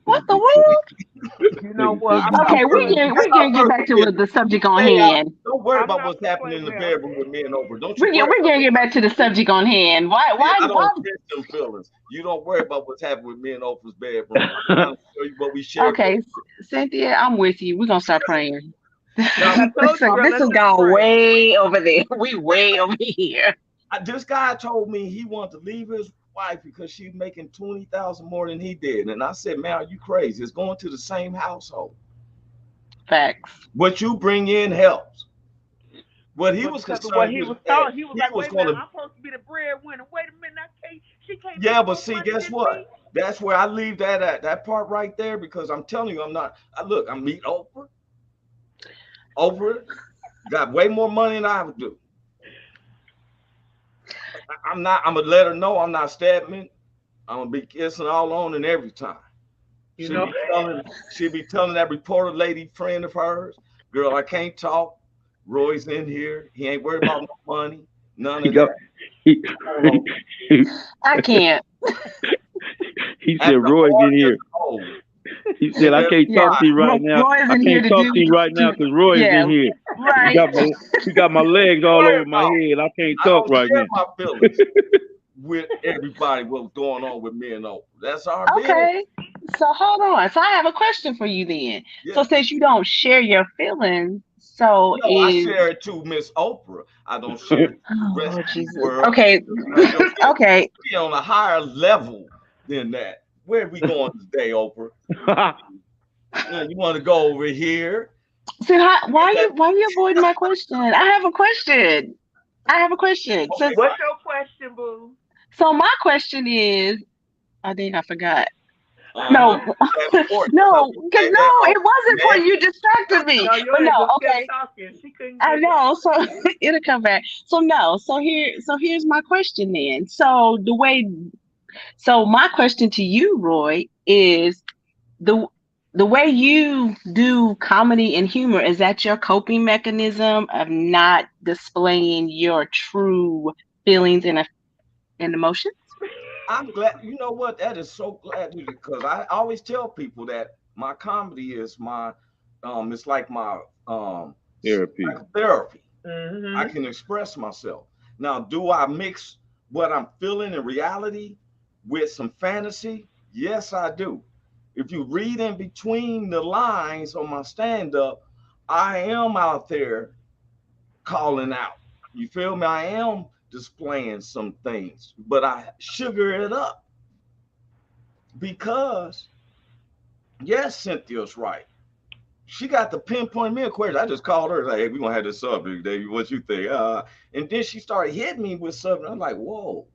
What the world? You know what? Okay, we can get back to the subject on hand. Don't worry about what's happening in the bedroom with me and Oprah. Don't you? We're gonna get back to the subject on hand. Why? I don't get them feelings. You don't worry about what's happening with me and Oprah's bedroom. I'm trying to show you what we share. Okay, Cynthia, I'm with you. We're gonna start praying. This has gone way over there. We way over here. This guy told me he wanted to leave his wife because she's making 20,000 more than he did, and I said, "Man, are you crazy? It's going to the same household." Facts. What you bring in helps. What he was concerned, what he was thought, he was like, "Wait a minute, I'm supposed to be the breadwinner. Wait a minute, she can't." Yeah, but see, guess what? That's where I leave that at. That part right there, because I'm telling you, I'm not. I meet Oprah. Oprah got way more money than I would do. I'm gonna let her know I'm not stabbing. I'm gonna be kissing all on and every time. She'll be telling that reporter lady friend of hers, "Girl, I can't talk. Roy's in here. He ain't worried about no money. None of that." I can't. He said, "Roy's in here." He said, "I can't talk to you right now. I can't talk to you right now because Roy is in here. Right. He got my legs all over my head. I can't talk right now." My feelings with everybody, what's going on with me and Oprah. That's our business. So hold on. So I have a question for you then. Yeah. So since you don't share your feelings, I share it to Miss Oprah. I don't share it to the rest of the world. Okay. Okay. Be on a higher level than that. Where are we going today, Oprah? You want to go over here? So why are you avoiding my question? I have a question. Okay, what's your question, boo? So my question is, I think I forgot. No, because it wasn't for you. Distracted me. Okay. I know. So it'll come back. So here's my question then. So my question to you, Roy, is the way you do comedy and humor, is that your coping mechanism of not displaying your true feelings and emotions? I'm glad. You know what? That is so glad because I always tell people that my comedy is my, it's like my Therapy. therapy. I Mm-hmm. can express myself. Now, do I mix what I'm feeling in reality with some fantasy? Yes, I do. If you read in between the lines on my stand up, I am out there calling out. You feel me? I am displaying some things, but I sugar it up because, yes, Cynthia's right. She got the pinpoint me a question. I just called her like, "Hey, we gonna have this subject, Davey. What you think?" And then she started hitting me with something. I'm like, "Whoa!"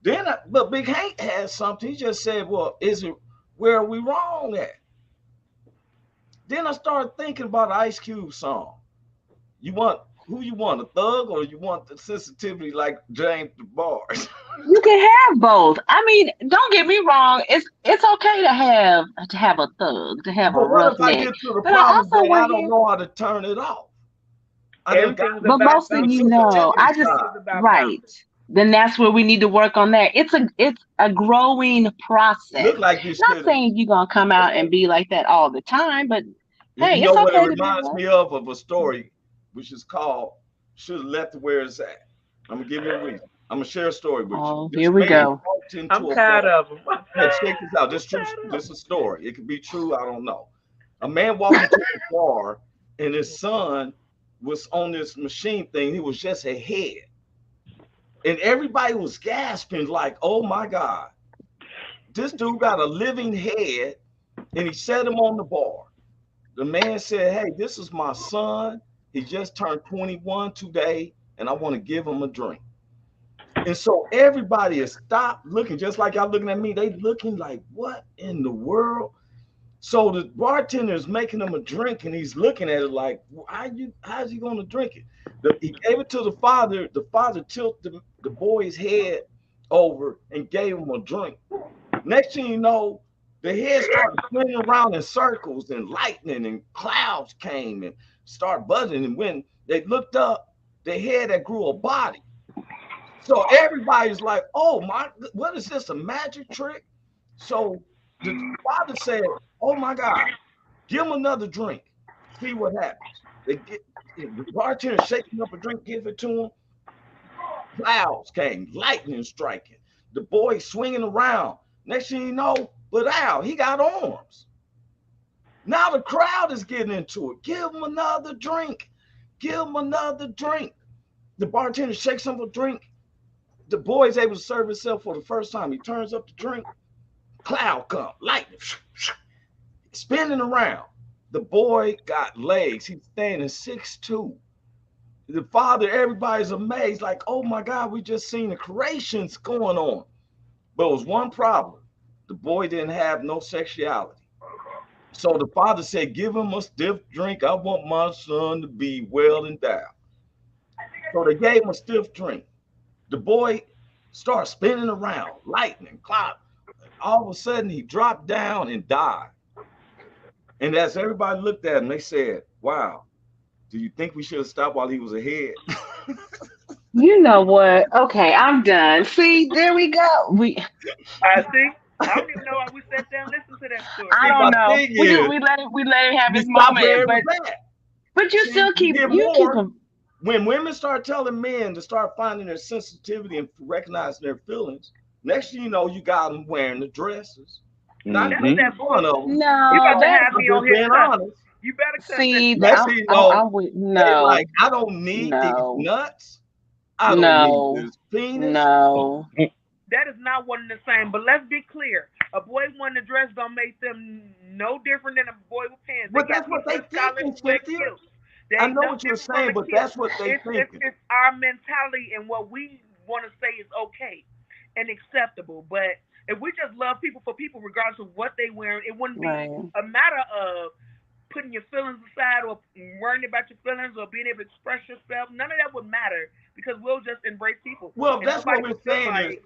But Big Hank had something. He just said, "Well, is it where are we wrong at?" Then I started thinking about the Ice Cube song. You want who you want, a thug or you want the sensitivity like James DeBarge? You can have both. I mean, don't get me wrong. It's okay to have a thug, to have a But what if I roughneck. get to the But I problem also that I want don't him. know how to turn it off? I done got Everything's But about most to of the you balance. know, sensitivity I just side. Everything is about right. balance. Then that's where we need to work on that. It's a growing It process. looked like this Not should. saying you're gonna come out and be like that all the time, but You hey, know it's what it okay to be reminds rough. me of a story, which is called "Should Have Left It Where It's At." I'm gonna give you a reason. I'm gonna share a story with you. Oh, This here we man go. walked I'm into a bar. tired of them. Hey, check this out. I'm This true. tired of This is a story. It could be true. I don't know. A man walked into a bar, and his son was on this machine thing. He was just a head, and everybody was gasping like, "Oh my God, this dude got a living head!" And he set him on the bar. The man said, "Hey, this is my son. He just turned 21 today, and I want to give him a drink." And so everybody has stopped looking, just like y'all looking at me. They looking like, what in the world? So the bartender is making him a drink, and he's looking at it like, how's he going to drink it? He gave it to the father. The father tilted the boy's head over and gave him a drink. Next thing you know, the head started spinning around in circles, and lightning and clouds came and started buzzing. And when they looked up, the head had grew a body. So everybody's like, "Oh my, what is this? A magic trick?" So the father said, "Oh my God, give him another drink. See what happens." They get the bartender shaking up a drink, give it to him. Clouds came, lightning striking. The boy swinging around. Next thing you know, but Al, he got arms. Now the crowd is getting into it. Give him another drink. Give him another drink. The bartender shakes him a drink. The boy's able to serve himself for the first time. He turns up the drink. Cloud come, lightning, spinning around. The boy got legs. He's standing 6'2". The father, everybody's amazed, like, "Oh my God, we just seen the creations going on." But it was one problem. The boy didn't have no sexuality. So the father said, "Give him a stiff drink. I want my son to be well endowed." So they gave him a stiff drink. The boy started spinning around, lightning, cloud. All of a sudden, he dropped down and died. And as everybody looked at him, they said, "Wow, do you think we should have stopped while he was ahead?" You know what? Okay, I'm done. See, there we go. I see. I don't even know why we sat down and listened to that story. I See, my don't know. thing We just is, we let him have you his stop moment, where it was but at. you See, still you keep get you keep more him. when women start telling men to start finding their sensitivity and recognizing their feelings. Next thing you know, you got them wearing the dresses. Not That's Mm-hmm. making that fun of them. You No, about to that have I'm me on just here being cussing. honest. You better cuss at see, me. Next thing you know, I'm with they like, no, "I don't need these no, nuts. I don't need no, this penis." no. That is not one and the same. But let's be clear. A boy wanting to dress don't make them no different than a boy with pants. They But got that's what people they in college thinking, who wear Cynthia. kilts. They I ain't know nothing what you're different from saying, a but kilt. that's what they It's thinking. it's our mentality and what we want to say is okay and acceptable. But if we just love people for people, regardless of what they wear, it wouldn't be Right. a matter of putting your feelings aside or worrying about your feelings or being able to express yourself. None of that would matter because we'll just embrace people Well, and that's what nobody we're will feel saying is, like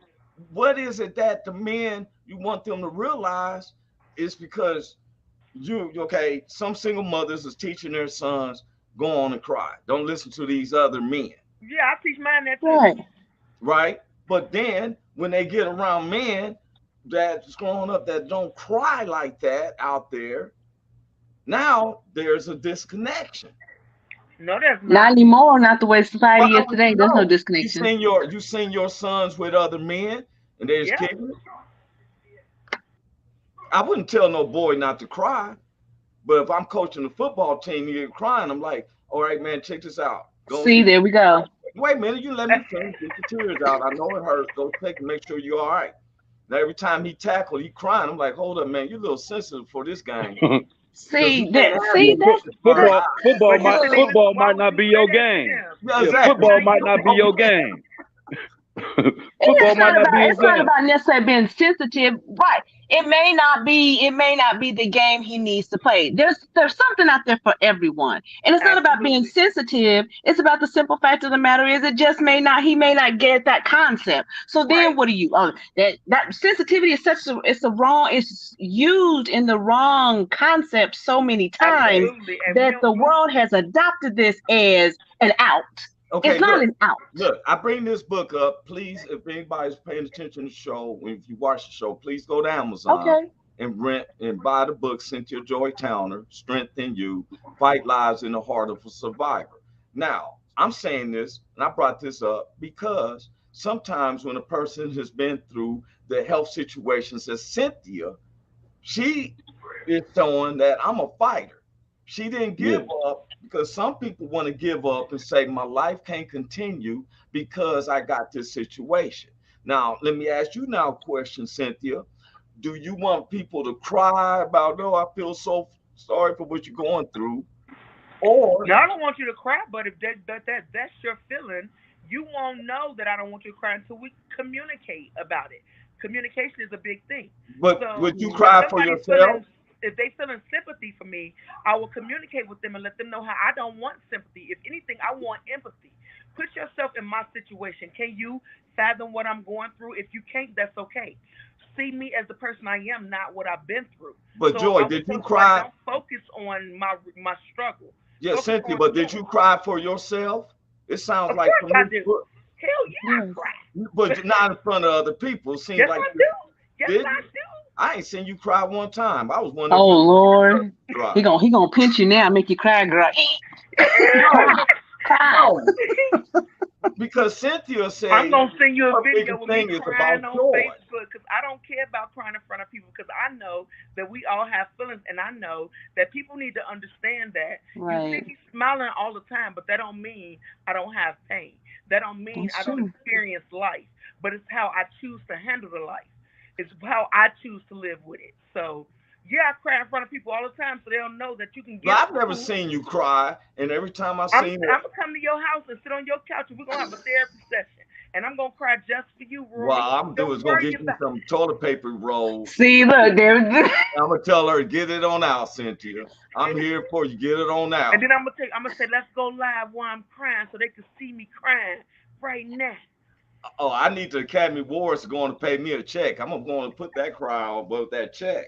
what is it that the men you want them to realize is because you okay? Some single mothers is teaching their sons go on and cry. Don't listen to these other men, Yeah, I teach mine that too. Right. right? But then when they get around men that's growing up that don't cry like that out there, now there's a disconnection. No, that's Not not. anymore. Not the way Well, society I is want you today. to There's no know disconnection. you seen your sons with other men and they just Yeah. kicking it. I wouldn't tell no boy not to cry, but if I'm coaching the football team, you're crying. I'm like, all right, man, check this out. Go See, get. there we go. Wait a minute, you let me finish. Get your tears out. I know it hurts. Go take and make sure you're all right. Now every time he tackled, he crying. I'm like, hold up, man, you're a little sensitive for this game because we See can't that. have See you that's just burn that. football, out. football But you might see, Look, football why might would not you be say your that to game. them? Yeah, Yeah, exactly. football might not be your Okay. game. and Football might not be your it's not game. about necessarily being sensitive, right? It may not be the game he needs to play. There's something out there for everyone, and it's not about being Absolutely. sensitive. It's about the simple fact of the matter is it just may not he may not get that concept. So then Right. what do you? Oh, that sensitivity is it's used in the wrong concept so many times Absolutely. And we that don't the use. world has adopted this as an out. Okay, It's not look, an out. look. I bring this book up. Please, if anybody's paying attention to the show, if you watch the show, please go to Amazon Okay. and rent and buy the book Cynthia Joy Towner, Strength in You, Fight Lives in the Heart of a Survivor. Now, I'm saying this, and I brought this up because sometimes when a person has been through the health situations as Cynthia, she is showing that I'm a fighter. She didn't Yeah. give up because some people want to give up and say, my life can't continue because I got this situation. Now, let me ask you now a question, Cynthia. Do you want people to cry about, oh, I feel so sorry for what you're going through? Or, Now I don't want you to cry, but if that's your feeling, you won't know that I don't want you to cry until we communicate about it. Communication is a big thing. but So would you if cry for somebody's yourself? feeling if they feeling sympathy for me, I will communicate with them and let them know how I don't want sympathy. If anything, I want empathy. Put yourself in my situation. Can you fathom what I'm going through? If you can't, that's okay. See me as the person I am, not what I've been through. But So Joy, I will did you tell somebody, cry? don't focus on my struggle. Yeah, Focus Cynthia, on but did yours. you cry for yourself? It sounds Of like course from I this do. book, Hell yeah, I Yes. cry. but not in front of other people. It seems Yes, like I you do. Yes, did. I do. I ain't seen you cry one time. I was wondering if Oh your tears Lord. dry. He gonna pinch you now, make you cry, girl. No, Cry, cry. no, because Cynthia I'm said gonna send you a her video biggest with me thing is crying about on joy. Facebook because I don't care about crying in front of people because I know that we all have feelings and I know that people need to understand that you see Right. me smiling all the time, but that don't mean I don't have pain. That don't mean That's I don't true. experience life, but it's how I choose to handle the life. It's how I choose to live with it. So yeah, I cry in front of people all the time so they'll know that you can But get I've never through. seen you cry, and every time I I'm seen I'm it, gonna come to your house and sit on your couch and we're gonna have a therapy session. And I'm gonna cry just for you, what Rory. I'm doing Don't is gonna worry get you about some toilet paper roll. See, look, there. I'm gonna tell her get it on out, Cynthia. I'm it. here for you. Get it on And out. then I'm gonna say let's go live while I'm crying so they can see me crying right now. Oh, I need the Academy Awards going to pay me a check. I'm going to put that cry on above that check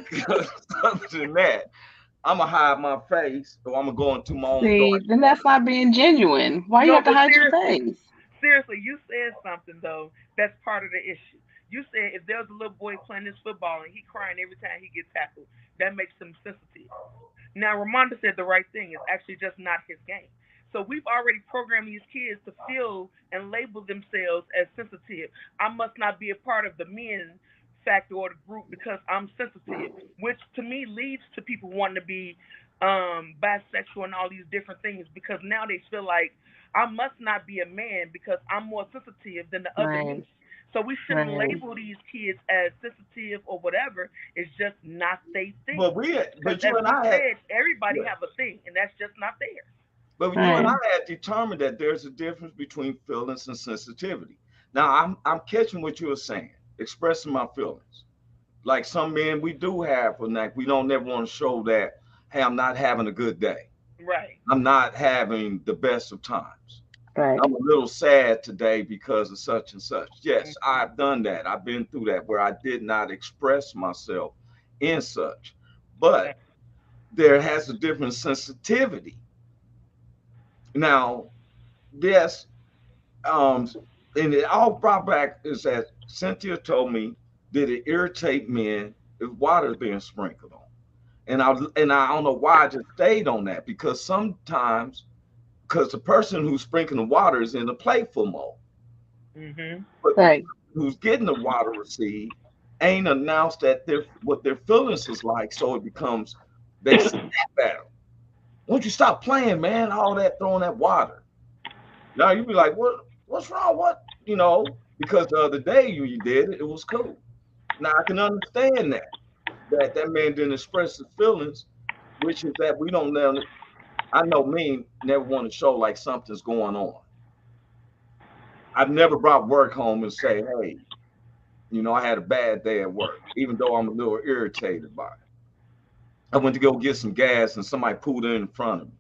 because other than that, I'm gonna hide my face or I'm gonna go into my own See, dark then corner. that's not being genuine. Why you No, have to but hide your seriously, face? seriously, you said something though that's part of the issue. You said if there's a little boy playing this football and he crying every time he gets tackled, that makes him sensitive. Now, Ramonda said the right thing. It's actually just not his game. So we've already programmed these kids to feel and label themselves as sensitive. I must not be a part of the men factor or the group because I'm sensitive, which to me leads to people wanting to be bisexual and all these different things because now they feel like I must not be a man because I'm more sensitive than the other men. Right, So we shouldn't right, label these kids as sensitive or whatever. It's just not their thing. Because But you as and we I had, said, everybody yeah, have a thing, and that's just not theirs. but you and I right. had determined that there's a difference between feelings and sensitivity. Now I'm catching what you were saying, expressing my feelings. Like some men, we do have a knack. We don't never want to show that, hey, I'm not having a good day. Right. I'm not having the best of times. Right. I'm a little sad today because of such and such. Yes, Hmm. I've done that. I've been through that where I did not express myself in such. but there has a different sensitivity. Now, yes, and it all brought back is that Cynthia told me, did it irritate men if water is being sprinkled on? And I don't know why I just stayed on that, because sometimes, because the person who's sprinkling the water is in a playful mode, but the Right. person who's getting the water received ain't announced that what their feelings is like, so it becomes they snap at them. Won't you stop playing, man? All that throwing that water. Now you be like, what's wrong? What because the other day you did it, it was cool. Now I can understand that man didn't express his feelings, which is that we don't never. I know me never want to show like something's going on. I've never brought work home and say, hey, I had a bad day at work, even though I'm a little irritated by it. I went to go get some gas and somebody pulled in front of me,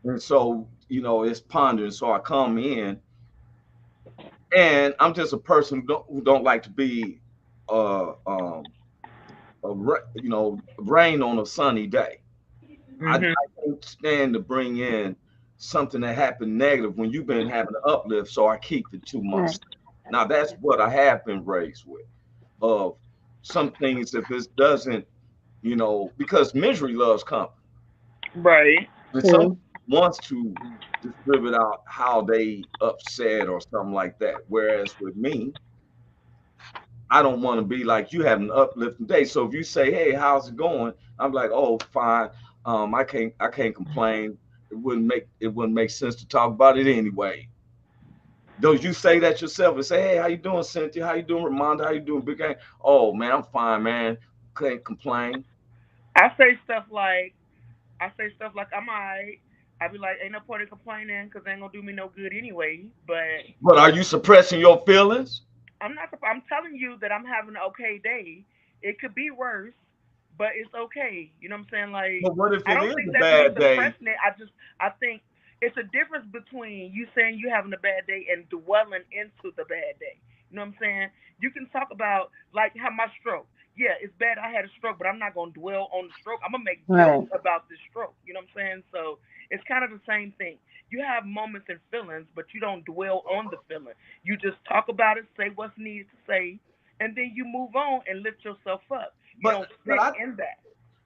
and so, it's pondering. So I come in, and I'm just a person who don't like to be, rain on a sunny day. I can't stand to bring in something that happened negative when you've been having an uplift, so I keep it 2 months. Right. Now that's what I have been raised with. Of some things, if it doesn't, because misery loves company, Right. and some wants to distribute out how they upset or something like that. Whereas with me, I don't want to be like you have an uplifting day. So if you say, "Hey, how's it going?" I'm like, "Oh, fine. I can't complain. It wouldn't make sense to talk about it anyway." Don't you say that yourself and say, "Hey, how you doing, Cynthia? How you doing, Ramonda? How you doing, Big Gang?" "Oh man, I'm fine, man. Can't complain." I say stuff like I'm alright. I be like, ain't no point in complaining because ain't gonna do me no good anyway. But But are you suppressing your feelings? I'm not. I'm telling you that I'm having an okay day. It could be worse, but it's okay. You know what I'm saying? Like, But what if I it don't is think a that's me bad day? suppressing it. I think it's a difference between you saying you having a bad day and dwelling into the bad day. You know what I'm saying? You can talk about like how my stroke. Yeah, it's bad. I had a stroke, but I'm not gonna dwell on the stroke. I'm gonna make Right. jokes about the stroke. You know what I'm saying? So it's kind of the same thing. You have moments and feelings, but you don't dwell on the feeling. You just talk about it, say what's needed to say, and then you move on and lift yourself up. You But don't but sit I in that.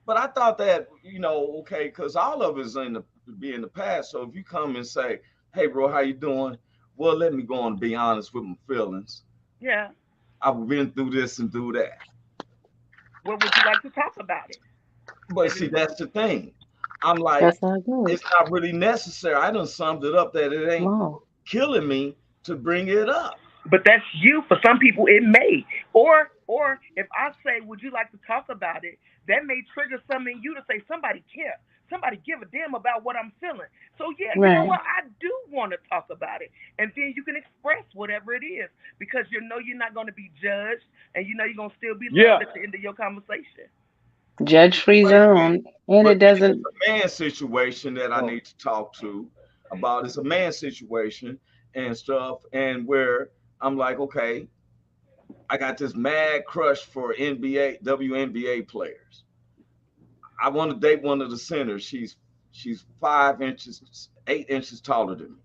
but I thought that okay, because all of it's in the past. So if you come and say, "Hey, bro, how you doing?" Well, let me go on and be honest with my feelings. Yeah. I've been through this and through that. What would you like to talk about it? But And see, then, that's the thing. I'm like, That's not good. it's not really necessary. I done summed it up that it ain't No. killing me to bring it up. but that's you. For some people, it may. Or if I say, would you like to talk about it? That may trigger something in you to say, somebody care. Somebody give a damn about what I'm feeling. So yeah, you know Right. what? I do want to talk about it, and then you can express whatever it is because you know you're not going to be judged, and you know you're going to still be Yeah. loved at the end of your conversation. Judge free But zone. And but it then it's doesn't. a man situation that I Oh. need to talk to about. It's a man situation and stuff, and where I'm like, okay, I got this mad crush for NBA, WNBA players. I want to date one of the centers. She's 5 inches, 8 inches taller than me.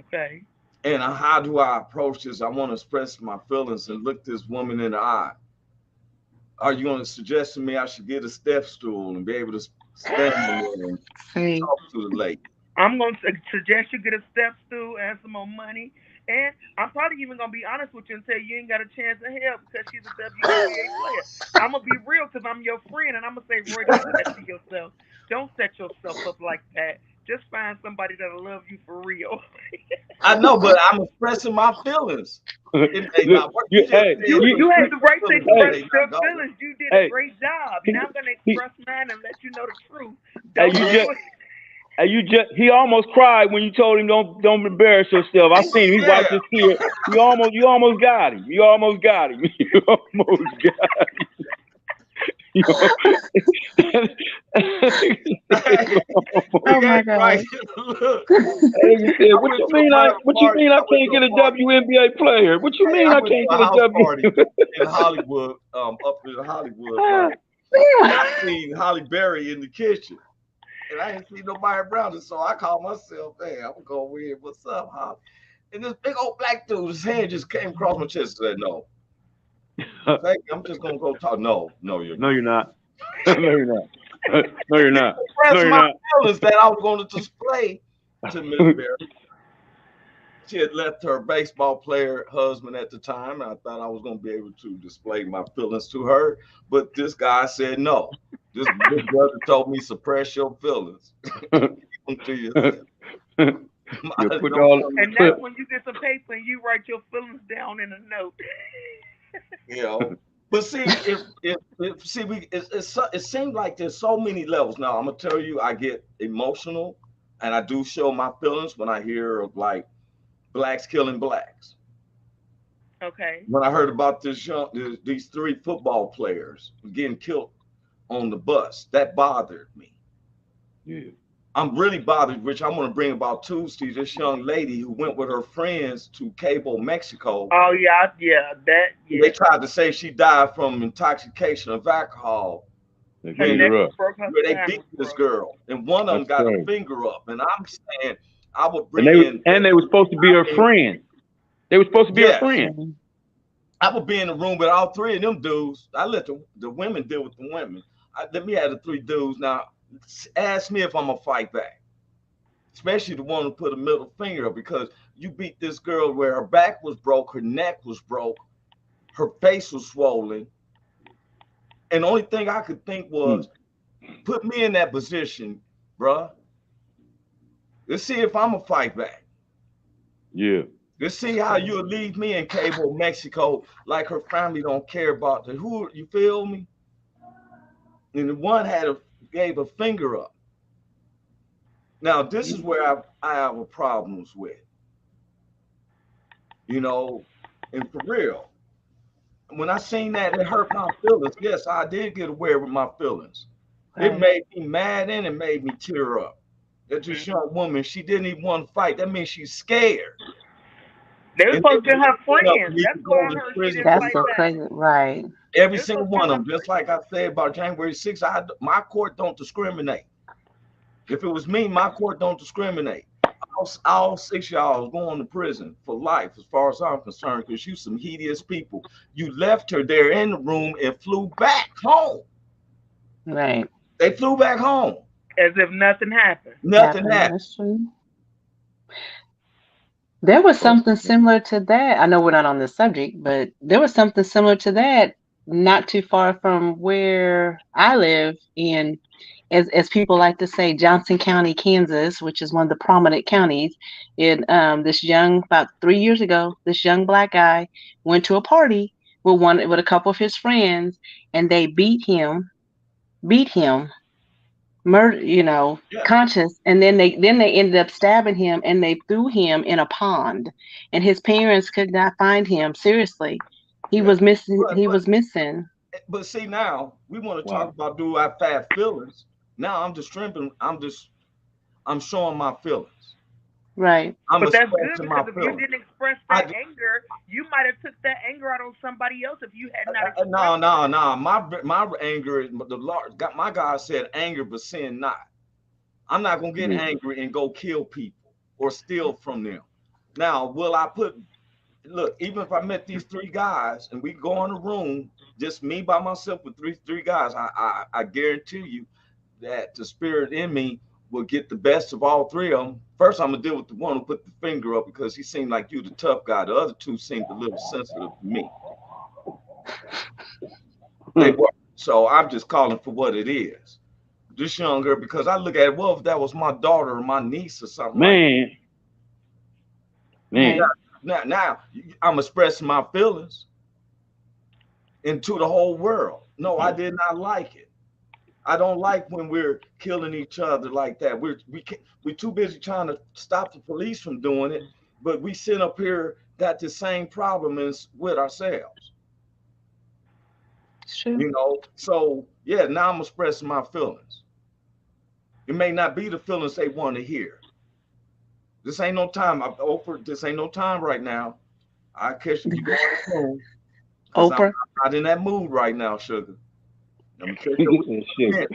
Okay. And how do I approach this? I want to express my feelings and look this woman in the eye. Are you going to suggest to me I should get a step stool and be able to stand on there and See. talk to the lady? I'm going to suggest you get a step stool and some more money. And I'm probably even going to be honest with you and tell you ain't got a chance in hell because she's a WNBA player. I'm going to be real because I'm your friend. And I'm going to say, Roy, don't do that to yourself. Don't set yourself up like that. Just find somebody that'll love you for real. I know, but I'm expressing my feelings. It may Look, not work. you, You just hey, said You you, you had express the your right to feelings. hey, express It may your not go. feelings. You did a hey, great job. he, Now I'm going to he, express mine and let you know the truth. hey, Don't you do just, it. hey, you just, he almost cried when you told him don't embarrass yourself. I seen him. He Yeah. wiped his tear. You almost got him. You almost got him. You almost got him. You Big Oh A my right God. here. Look, He said, I went to a birthday what you party. mean I I went can't to a get a party. WNBA player? What you Hey, mean I I went can't to a get a house W? party in Hollywood, up in Hollywood, right? I seen Holly Berry in the kitchen, and I ain't see nobody around her. So I called myself, hey, I'm gonna go in. What's up, Holly? And this big old black dude, his hand just came across my chest and said, no. Thank you. I'm just gonna go talk. No, you're No, not. you're not. No, you're not. No, you're not. Press No, you're my not. feelings that I was going to display to Miss Berry. She had left her baseball player husband at the time, and I thought I was going to be able to display my feelings to her. But this guy said no. This big brother told me suppress your feelings. Keep them to yourself. Put all, And that's when you get some paper and you write your feelings down in a note. You know. But see, it seems like there's so many levels. Now I'm gonna tell you, I get emotional, and I do show my feelings when I hear of like blacks killing blacks. Okay. When I heard about these 3 football players getting killed on the bus, that bothered me. yeah. I'm really bothered, which I'm going to bring about Tuesday. This young lady who went with her friends to Cabo, Mexico. Oh yeah. They tried to say she died from intoxication of alcohol. They When beat her up. they beat this girl, and one of them got a finger up. And I'm saying, I would bring and they were supposed to be her friend. They were supposed to be her friend. I would be in the room with all 3 of them dudes. I let the women deal with the women. Let me have the 3 dudes. Now, ask me if I'm going to fight back. Especially the one who put a middle finger up, because you beat this girl where her back was broke, her neck was broke, her face was swollen. And the only thing I could think was, put me in that position, bruh. Let's see if I'm going to fight back. Yeah. Let's see how you'll leave me in Cabo, Mexico, like her family don't care about the who. You feel me? And the one gave a finger up. Now this is where I have a problems with, you know, and for real. When I seen that, it hurt my feelings. Yes, I did get aware with my feelings. It made me mad and it made me tear up. That this young woman, she didn't even want to fight. That means she's scared. They were supposed to have friends. That's why I heard she didn't That's fight so back. crazy, right? Every single one of them, just like I said about January 6th, my court don't discriminate. If it was me, my court don't discriminate. All 6 of y'all is going to prison for life, as far as I'm concerned, because you some hideous people. You left her there in the room and flew back home. Right. They flew back home. As if nothing happened. Nothing happened. That's true. There was something similar to that. I know we're not on this subject, but there was something similar to that not too far from where I live in, as people like to say, Johnson County, Kansas, which is one of the prominent counties. About 3 years ago, this young black guy went to a party with a couple of his friends, and they beat him, murder, conscious, and then they ended up stabbing him, and they threw him in a pond, and his parents could not find him. Seriously, he was missing. Was missing. But see, now we want to talk about, do I have feelings? Now I'm just tripping. I'm showing my feelings. Right. But that's good, because if you didn't express that anger, you might have took that anger out on somebody else if you had not expressed No. My anger, the Lord, my God said, anger but sin not. I'm not gonna get angry and go kill people or steal from them. Now, will I look, even if I met these 3 guys and we go in a room, just me by myself with three guys, I guarantee you that the spirit in me will get the best of all 3 of them. First, I'm gonna deal with the one who put the finger up, because he seemed like you, the tough guy. The other 2 seemed a little sensitive to me. They were. So I'm just calling for what it is. This young girl, because I look at it, well, if that was my daughter or my niece or something. Man. Now I'm expressing my feelings into the whole world. No, I did not like it. I don't like when we're killing each other like that. We're too busy trying to stop the police from doing it, but we sit up here got the same problem as with ourselves. True. So yeah, now I'm expressing my feelings. It may not be the feelings they want to hear. This ain't no time. Oprah, this ain't no time right now. I catch you going home. Oprah. I'm not in that mood right now, sugar. Let me check He your gets some sugar.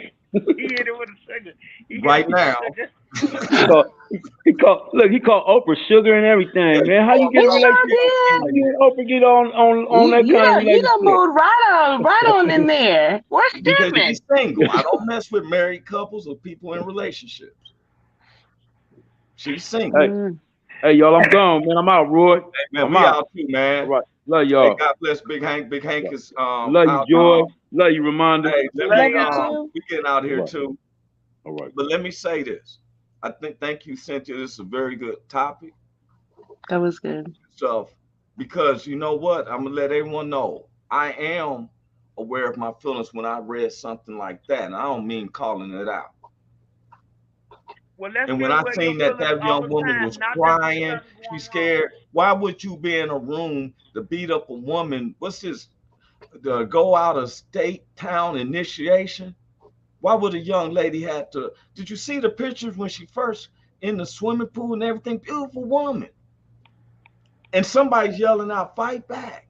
He hit it with a sugar. He hit right it with now. sugar. He called Oprah sugar and everything, man. How you get He a relationship? sure How you and Oprah get on that kind of You done relationship? moved right on in there. Where's Because Stedman? he's single. I don't mess with married couples or people in relationships. She's single. Mm. Hey, y'all, I'm gone, man. I'm out, Roy. Hey, man, I'm we out. out too, man. All right. Love Hey, y'all. God bless Big Hank. Big Hank is Love you, out. Joy. Love you, Ramonda. Hey, let Love me you too. we getting out here All right. too. All right. But let me say this. Thank you, Cynthia. This is a very good topic. That was good. So, because you know what? I'm gonna let everyone know I am aware of my feelings when I read something like that. And I don't mean calling it out. Well, let's And be when I aware of seen your that feelings that all young the woman time, was not that there's crying, something she's going scared. Why would you be in a room to beat up a woman? What's this? The go out of state town initiation? Why would a young lady have to? Did you see the pictures when she first in the swimming pool and everything? Beautiful woman. And somebody's yelling out, fight back.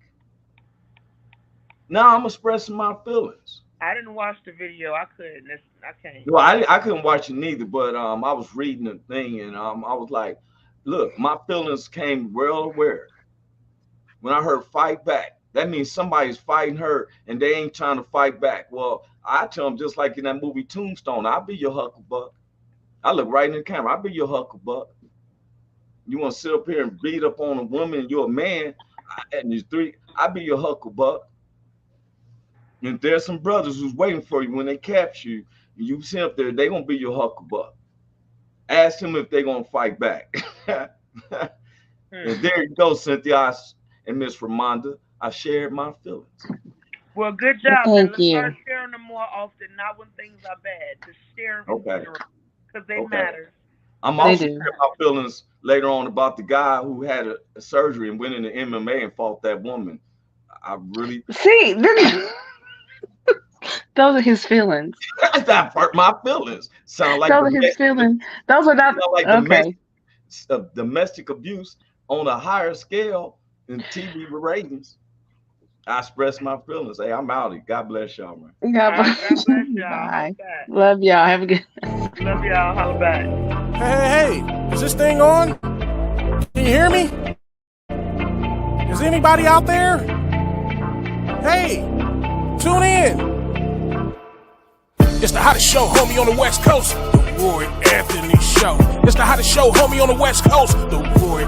Now I'm expressing my feelings. I didn't watch the video. I couldn't. I can't. Well, I couldn't watch it neither, but I was reading the thing and I was like, look, my feelings came well aware. When I heard fight back, that means somebody's fighting her and they ain't trying to fight back. Well, I tell them just like in that movie Tombstone, I'll be your hucklebuck. I look right in the camera, I'll be your hucklebuck. You want to sit up here and beat up on a woman and you're a man, and you're three, I'll be your hucklebuck. And there's some brothers who's waiting for you when they capture you. You sit up there, they're going to be your hucklebuck. Ask them if they're going to fight back. And there you go, Cynthia and Miss Ramonda. I shared my feelings. Well, good job. Thank Let's you. start sharing them more often, not when things are bad. Just share them Okay. because they Okay. matter. I'm They also do. sharing my feelings later on about the guy who had a surgery and went into MMA and fought that woman. I really See, those are his feelings. that hurt my feelings. Sound like Those are his feelings. Those are not sound like okay. domestic abuse on a higher scale than TV ratings. I express my feelings. Hey, I'm out. God bless y'all, man. God God bless. bless y'all. Bye. Holla back. Love y'all. Have a good. Love y'all. Holla back. Hey, is this thing on? Can you hear me? Is anybody out there? Hey, tune in. It's the hottest show, homie, on the West Coast. The Roy Anthony Show. It's the hottest show, homie, on the West Coast. The Roy